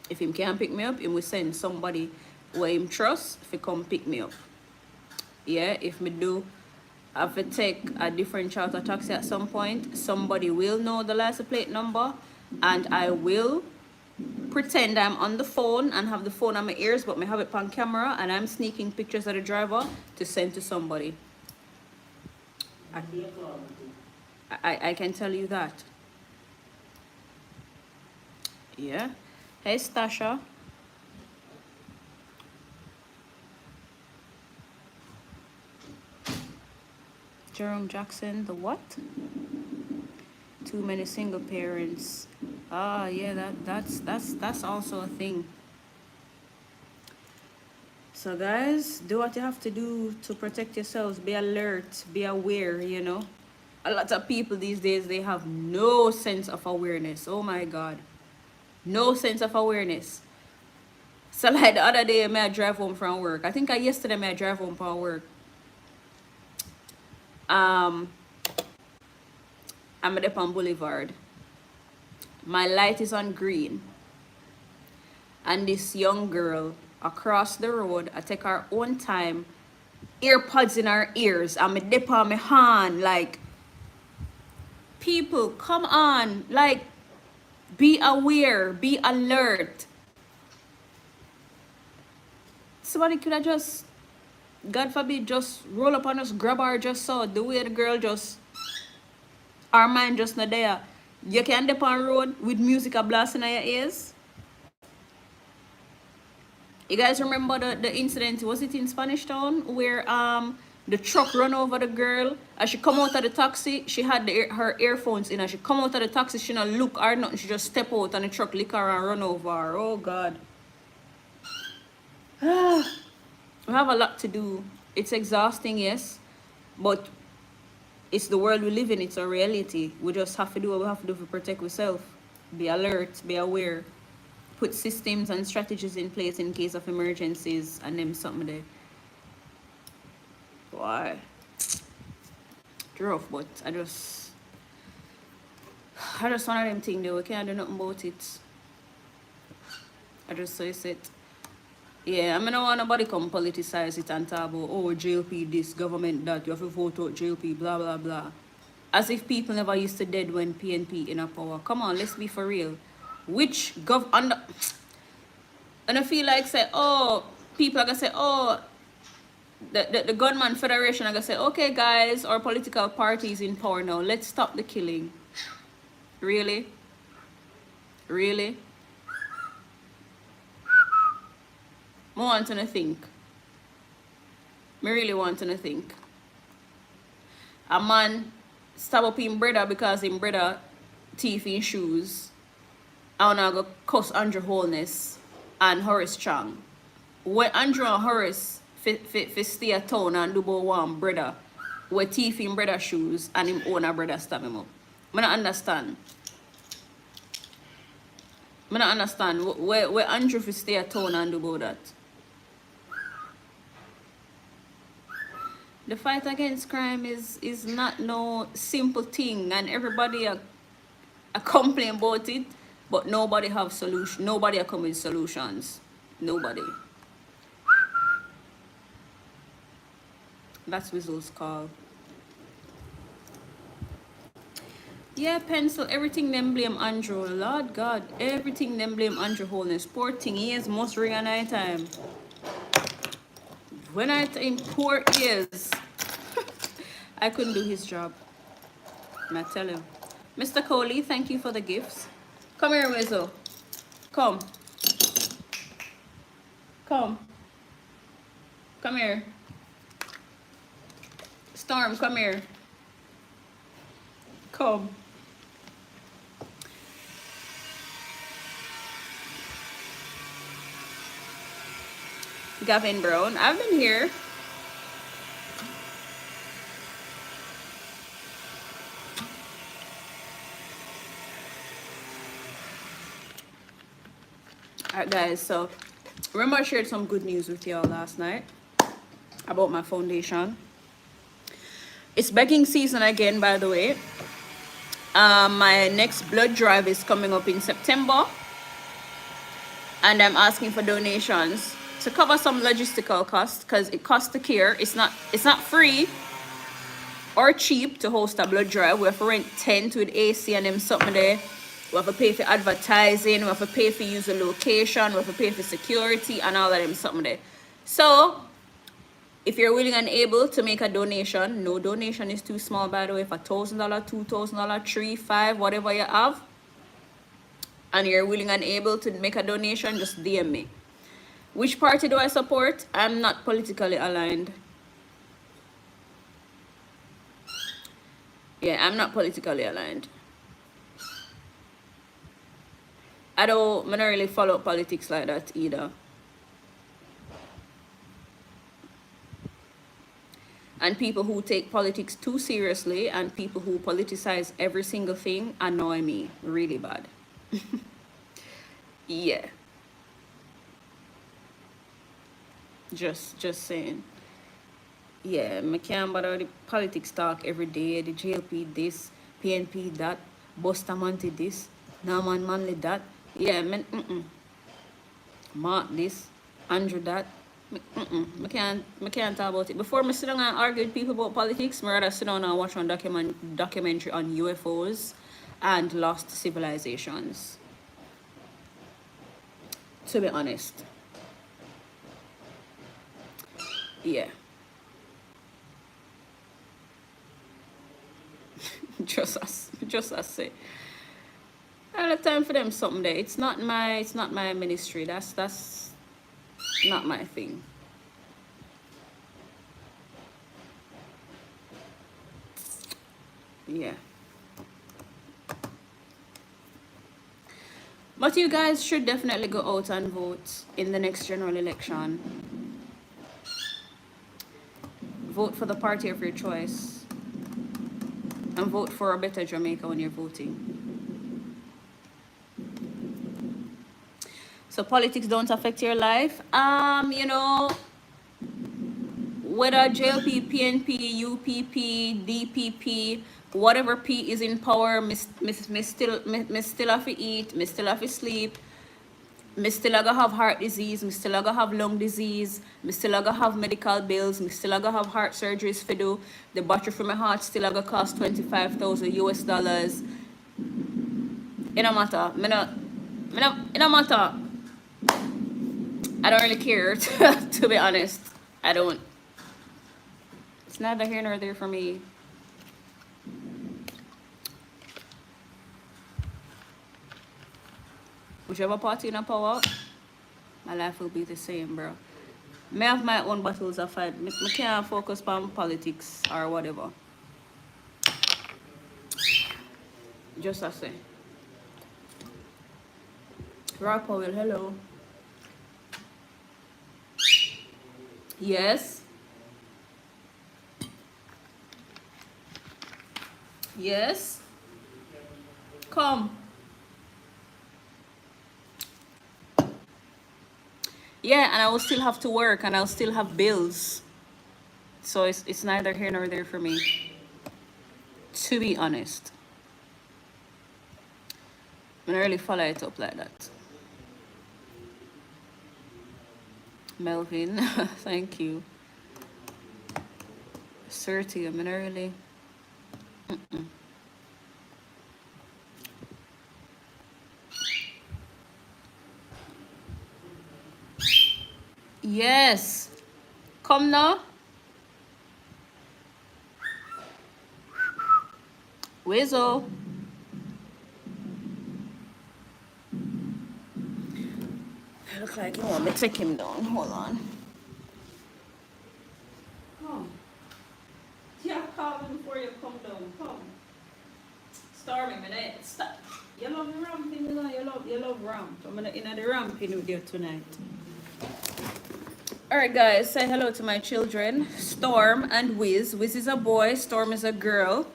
If him can't pick me up, he will send somebody who him trust if he come pick me up. Yeah, if me do have to take a different charter taxi at some point, somebody will know the license plate number, and I will pretend I'm on the phone and have the phone on my ears, but me have it on camera, and I'm sneaking pictures of the driver to send to somebody. I can tell you that. Yeah. Hey, Stasha. Jerome Jackson, the what? Too many single parents. Ah, yeah, that's also a thing. So guys, do what you have to do to protect yourselves. Be alert, be aware, you know. A lot of people these days, they have no sense of awareness. Oh my God. No sense of awareness. So like the other day, I drive home from work. I think yesterday I drive home from work. I'm at on Boulevard. My light is on green. And this young girl across the road, I take her own time, earpods in her ears, and me dip on my hand, like, people, come on, like, be aware, be alert. Somebody could have just, God forbid, just roll up on us, grab her just so, the way the girl just, our mind just not there. You can dip on road with music a blasting in your ears. You guys remember the incident, was it in Spanish Town, where the truck run over the girl? As she come out of the taxi, she had her earphones in. As she come out of the taxi, she not look or nothing. She just step out and the truck lick her and run over her. Oh God. We have a lot to do. It's exhausting, yes, but it's the world we live in. It's a reality. We just have to do what we have to do to protect ourselves. Be alert, be aware. Put systems and strategies in place in case of emergencies, and them something there. Why? Rough, but I just one of them things though. We can't do nothing about it. I just say it. Yeah, I mean, I don't want nobody come politicize it and talk about, oh, JLP this, government that, you have to vote out JLP, blah, blah, blah. As if people never used to dead when PNP in a power. Come on, let's be for real. Which and I feel like say, oh, people are gonna say, oh, the gunman federation are gonna say, okay guys, our political party is in power now, let's stop the killing. Really? Really? I want to think. I really want to think. A man stab up him brother because him brother thief in shoes. I wanna go cuss Andrew Holness and Horace Chang. When Andrew and Horace stay at town and do about one brother, we thief in brother shoes and him own a brother stab him up. I don't understand. I don't understand. Where Andrew stay at town and do about that. The fight against crime is not no simple thing, and everybody are complain about it, but nobody have solution. Nobody are coming with solutions. Nobody. That's Whistle's call. Yeah, pencil, everything them blame Andrew. Lord God, everything them blame Andrew Holness. Poor thing, ears must ring at night time. When I think poor ears, I couldn't do his job. I tell you. Mr. Coley, thank you for the gifts. Come here, Wizzo. Come. Come. Come here. Storm, come here. Come. Gavin Brown, I've been here. Alright guys, so remember I shared some good news with y'all last night about my foundation. It's begging season again, by the way. My next blood drive is coming up in September, and I'm asking for donations to cover some logistical costs because it costs to care. It's not free or cheap to host a blood drive. We have to rent tent with AC and them something there. We have to pay for advertising. We have to pay for use the location. We have to pay for security and all of them something there. So if you're willing and able to make a donation, no donation is too small, by the way. For $1,000, $2,000, $3,000, $5,000, whatever you have, and you're willing and able to make a donation, just DM me. Which party do I support? I'm not politically aligned. Yeah, I'm not politically aligned. I don't really follow politics like that either. And people who take politics too seriously and people who politicize every single thing annoy me really bad. Yeah. Just saying. Yeah, I can't bother the politics talk every day. The JLP this, PNP that, Bustamante this, Norman Manley that. Yeah, man, Mark this, Andrew that. I can't talk about it. Before I sit down and argue with people about politics, I rather sit down and watch one documentary on UFOs and lost civilizations. To be honest. Yeah. just as say. I have time for them something there. It's not my ministry. That's not my thing. Yeah. But you guys should definitely go out and vote in the next general election. Vote for the party of your choice. And vote for a better Jamaica when you're voting. So politics don't affect your life. You know, whether JLP, PNP, UPP, DPP, whatever P is in power, me still have to eat, me still have to sleep, me still have heart disease, me still have lung disease, me still have medical bills, me still have heart surgeries for do. The battery for my heart still cost $25,000 US. It don't matter. It don't matter. I don't really care, to be honest. I don't. It's neither here nor there for me. Whichever party in power, my life will be the same, bro. I have my own battles I fight. I can't focus on politics or whatever. Just as say. Rock Powell, hello. Yes. Yes. Come. Yeah, and I will still have to work and I'll still have bills. So it's neither here nor there for me. To be honest. I don't really follow it up like that. Melvin, thank you. 30, I'm not really. Yes. Come now. Weasel. Look like you want me to take him down. Hold on. Come. Yeah, call him before you come down. Come. Stormy, minute. Stop. You love the ramping, you know. You love ramp. I'm gonna in the ramping with you tonight. Alright guys, say hello to my children. Storm and Wiz. Wiz is a boy, Storm is a girl.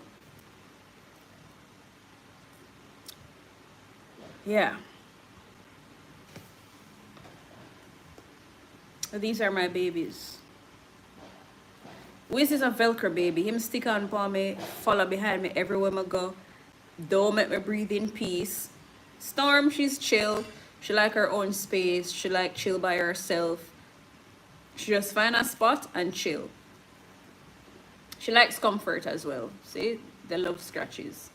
Yeah. These are my babies. Wiz is a Velcro baby. Him stick on for me, follow behind me everywhere I go. Don't make me breathe in peace. Storm, she's chill. She like her own space. She like chill by herself. She just find a spot and chill. She likes comfort as well. See, they love scratches.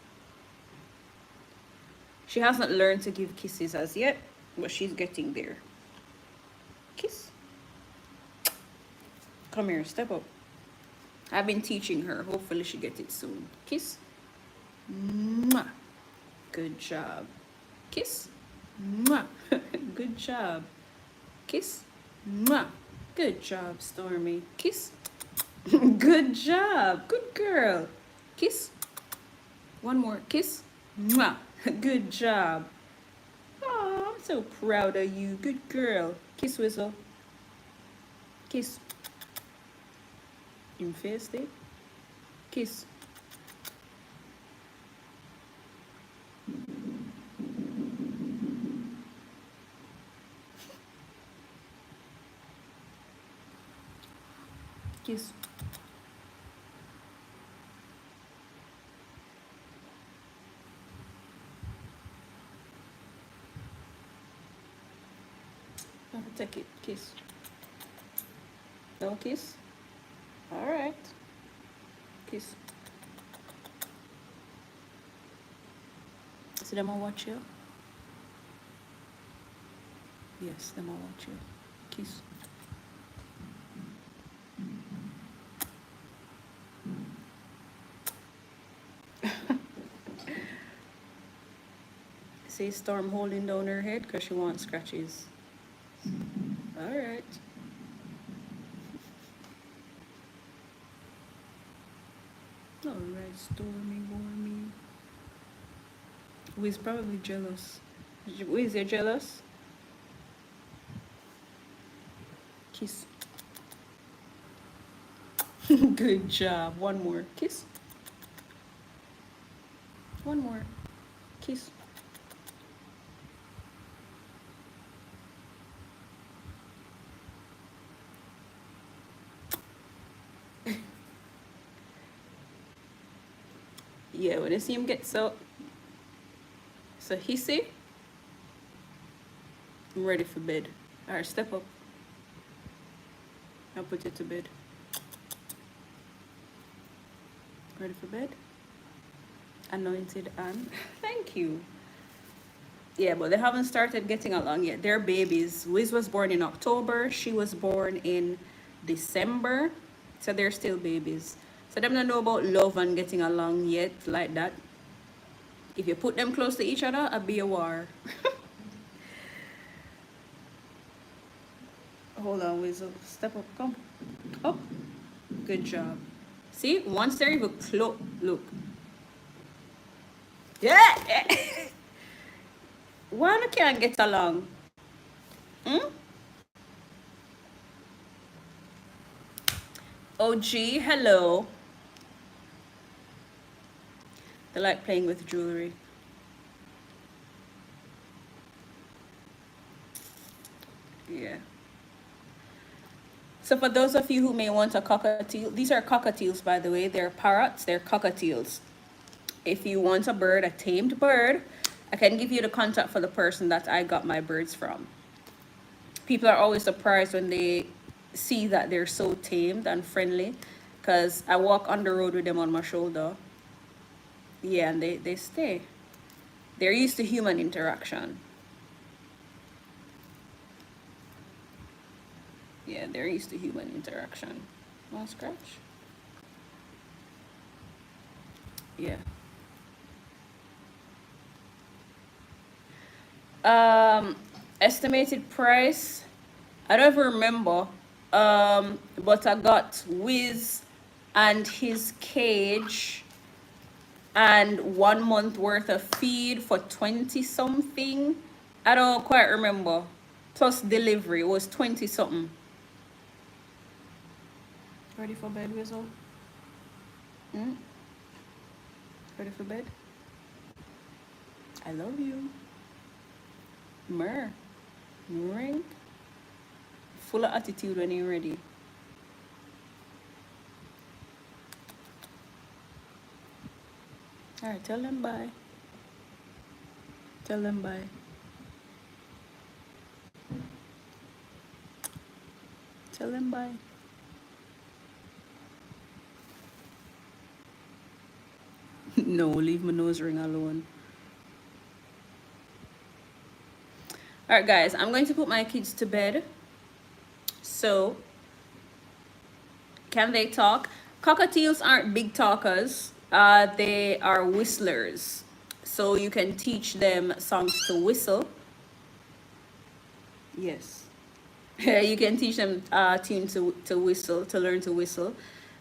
She hasn't learned to give kisses as yet, but she's getting there. Kiss. Come here, step up. I've been teaching her. Hopefully she gets it soon. Kiss. Mwah. Good job. Kiss. Mwah. Good job. Kiss. Mwah. Good job, Stormy. Kiss. Good job. Good girl. Kiss. One more. Kiss. Mwah. Good job. Oh, I'm so proud of you. Good girl. Kiss, Whistle. Kiss. In face, eh? Kiss. Kiss. Take it. Kiss. No kiss? Alright. Kiss. So them I watch you? Yes, them I watch you. Kiss. See Storm holding down her head because she wants scratches. Alright. Alright, Stormy, Wormy. Wiz probably jealous. Wiz, you jealous? Kiss. Good job. One more. Kiss. One more. Kiss. Yeah, when I see him get so hissy, I'm ready for bed. Alright, step up. I'll put you to bed. Ready for bed? Anointed Anne. Thank you. Yeah, but they haven't started getting along yet. They're babies. Wiz was born in October. She was born in December. So they're still babies. So them don't know about love and getting along yet like that. If you put them close to each other, it'll be a war. Hold on, Weasel. Step up. Come. Up. Good job. See, once they're even close, look. Yeah. One can't get along. Hmm? OG, hello. They like playing with jewelry. Yeah. So for those of you who may want a cockatiel, these are cockatiels, by the way. They're parrots, they're cockatiels. If you want a bird, a tamed bird, I can give you the contact for the person that I got my birds from. People are always surprised when they see that they're so tamed and friendly, because I walk on the road with them on my shoulder. Yeah, and they stay. They're used to human interaction. Yeah, they're used to human interaction. Want to scratch? Yeah. Estimated price, I don't even remember. But I got Wiz and his cage and 1 month worth of feed for 20 something. I don't quite remember. Plus delivery was 20 something. Ready for bed, Whistle? Hmm? Ready for bed? I love you. Mer. Ring. Full of attitude when you're ready. Alright, tell them bye. Tell them bye. Tell them bye. No, leave my nose ring alone. Alright guys, I'm going to put my kids to bed. So, can they talk? Cockatiels aren't big talkers. They are whistlers. So you can teach them songs to whistle. Yes. You can teach them tune to whistle, to learn to whistle.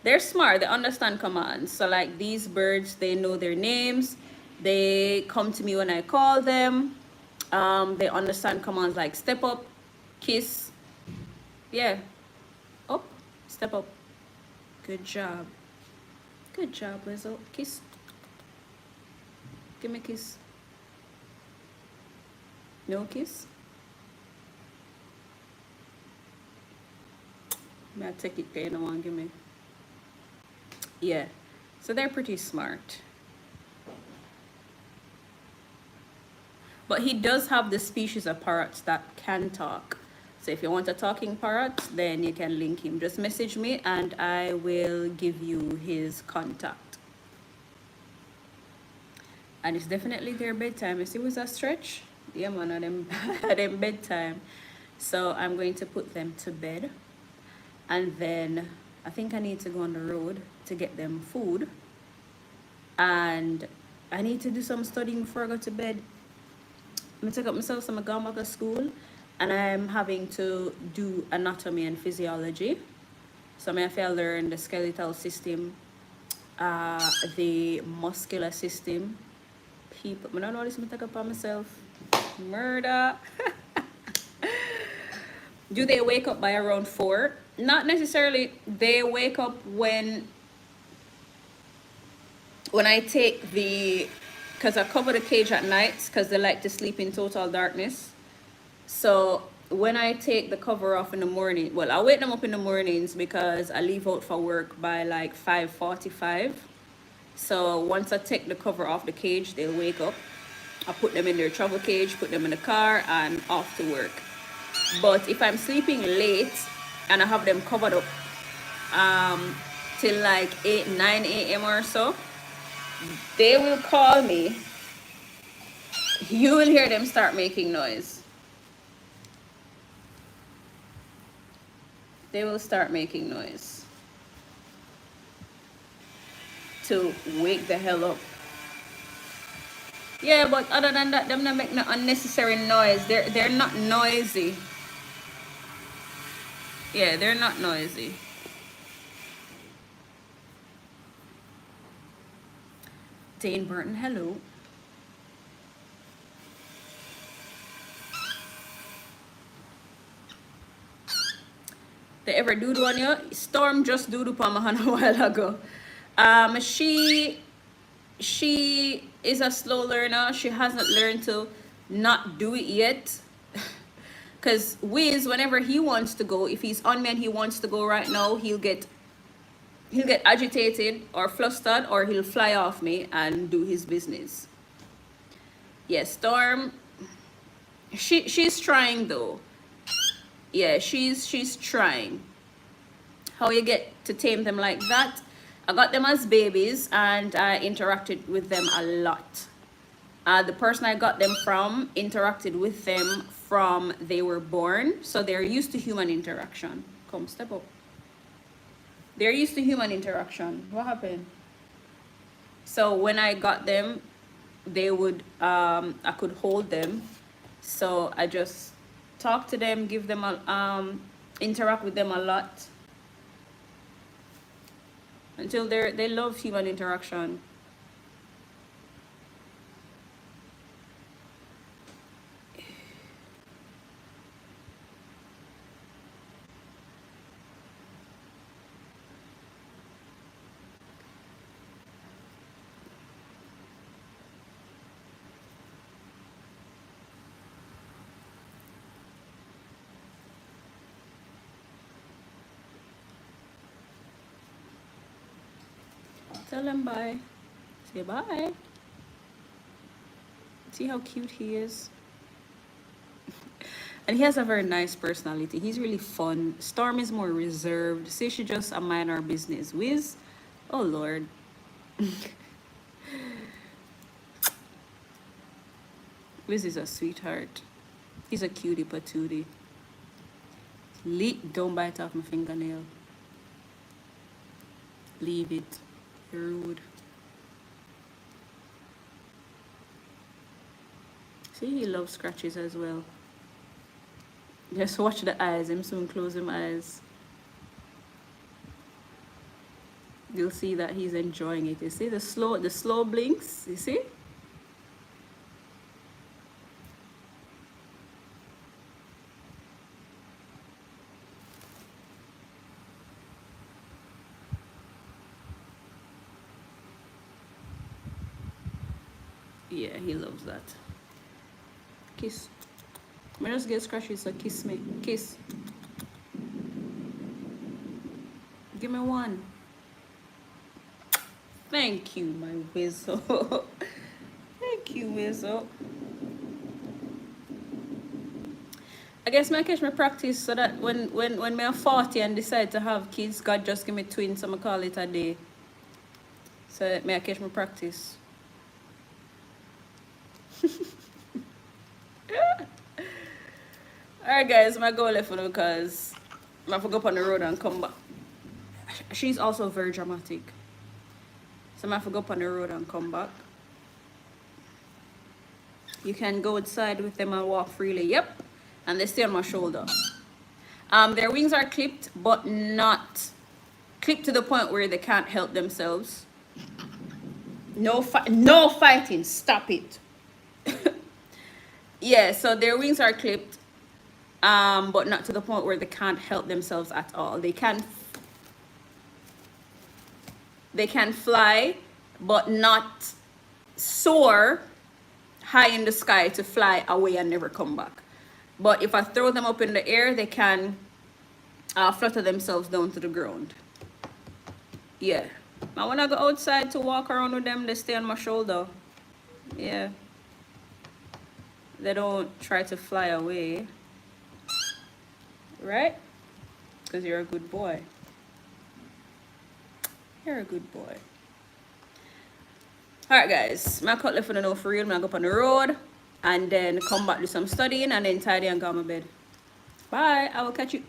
They're smart. They understand commands. So like these birds, they know their names. They come to me when I call them. They understand commands like step up, kiss. Yeah. Up, step up. Good job. Good job, Lizzo. Kiss. Give me a kiss. No kiss? May I take it there? You don't want to give me. Yeah. So they're pretty smart. But he does have the species of parrots that can talk. So if you want a talking parrot, then you can link him. Just message me and I will give you his contact. And it's definitely their bedtime. You see, it was a stretch. Yeah, man, at them bedtime. So I'm going to put them to bed. And then I think I need to go on the road to get them food. And I need to do some studying before I go to bed. I'm gonna take up myself, so I'm going back to school. And I'm having to do anatomy and physiology. So I have to learn the skeletal system, the muscular system. People, I don't know this, I'm take up on myself. Murder. Do they wake up by around 4? Not necessarily. They wake up when I take the, because I cover the cage at night because they like to sleep in total darkness. So when I take the cover off in the morning, well, I wake them up in the mornings because I leave out for work by like 5:45. So once I take the cover off the cage, they'll wake up. I put them in their travel cage, put them in the car, and off to work. But if I'm sleeping late and I have them covered up till like 9 a.m. or so, they will call me. You will hear them start making noise. They will start making noise to wake the hell up. Yeah, but other than that, them not make no unnecessary noise. They're not noisy. Yeah, they're not noisy. Dane Burton, hello. They ever do one you? Storm just do upon my hand a while ago. She is a slow learner. She hasn't learned to not do it yet. Because Wiz, whenever he wants to go, if he's on me and he wants to go right now, he'll get agitated or flustered, or he'll fly off me and do his business. Yes, Storm, she's trying though. Yeah, she's trying. How you get to tame them like that? I got them as babies and I interacted with them a lot. The person I got them from interacted with them from they were born, so they're used to human interaction. Come, step up. They're used to human interaction. What happened? So when I got them, they would, I could hold them. So I just talk to them, give them a, interact with them a lot until they love human interaction. Tell them bye. Say bye. See how cute he is? And he has a very nice personality. He's really fun. Storm is more reserved. Say she just a minor business. Wiz, oh Lord. Wiz is a sweetheart. He's a cutie patootie. Don't bite off my fingernail. Leave it. You're rude. See, he loves scratches as well. Just watch the eyes. I'm soon close him eyes. You'll see that he's enjoying it. You see the slow blinks. You see? Yeah, he loves that. Kiss. I just get scratches, so kiss me. Kiss. Give me one. Thank you, my whistle. Thank you, whistle. I guess I catch my practice so that when I'm 40 and decide to have kids, God just give me twins, so I call it a day. So that I catch my practice. Alright guys, I'm gonna go left because I'm gonna go up on the road and come back. She's also very dramatic. So I'm gonna go up on the road and come back. You can go outside with them and walk freely. Yep. And they stay on my shoulder. Their wings are clipped, but not clipped to the point where they can't help themselves. No fighting. Stop it. Yeah, so their wings are clipped, but not to the point where they can't help themselves at all. They can fly, but not soar high in the sky to fly away and never come back. But if I throw them up in the air, they can flutter themselves down to the ground. Yeah. Now when I go outside to walk around with them, they stay on my shoulder. Yeah. They don't try to fly away. Right? Because you're a good boy. You're a good boy. Alright guys, my cut left for the know for real. I'm gonna go up on the road and then come back do some studying and then tidy and go on my bed. Bye. I will catch you.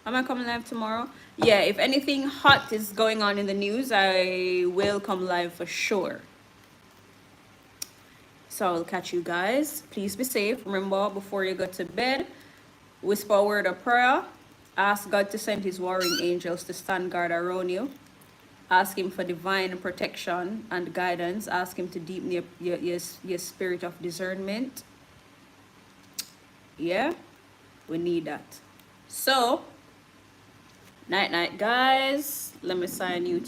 Am I coming live tomorrow? Yeah, if anything hot is going on in the news, I will come live for sure. So I'll catch you guys. Please be safe. Remember, before you go to bed, whisper a word of prayer. Ask God to send his warring angels to stand guard around you. Ask him for divine protection and guidance. Ask him to deepen your spirit of discernment. Yeah, we need that. So, night night guys. Let me sign you.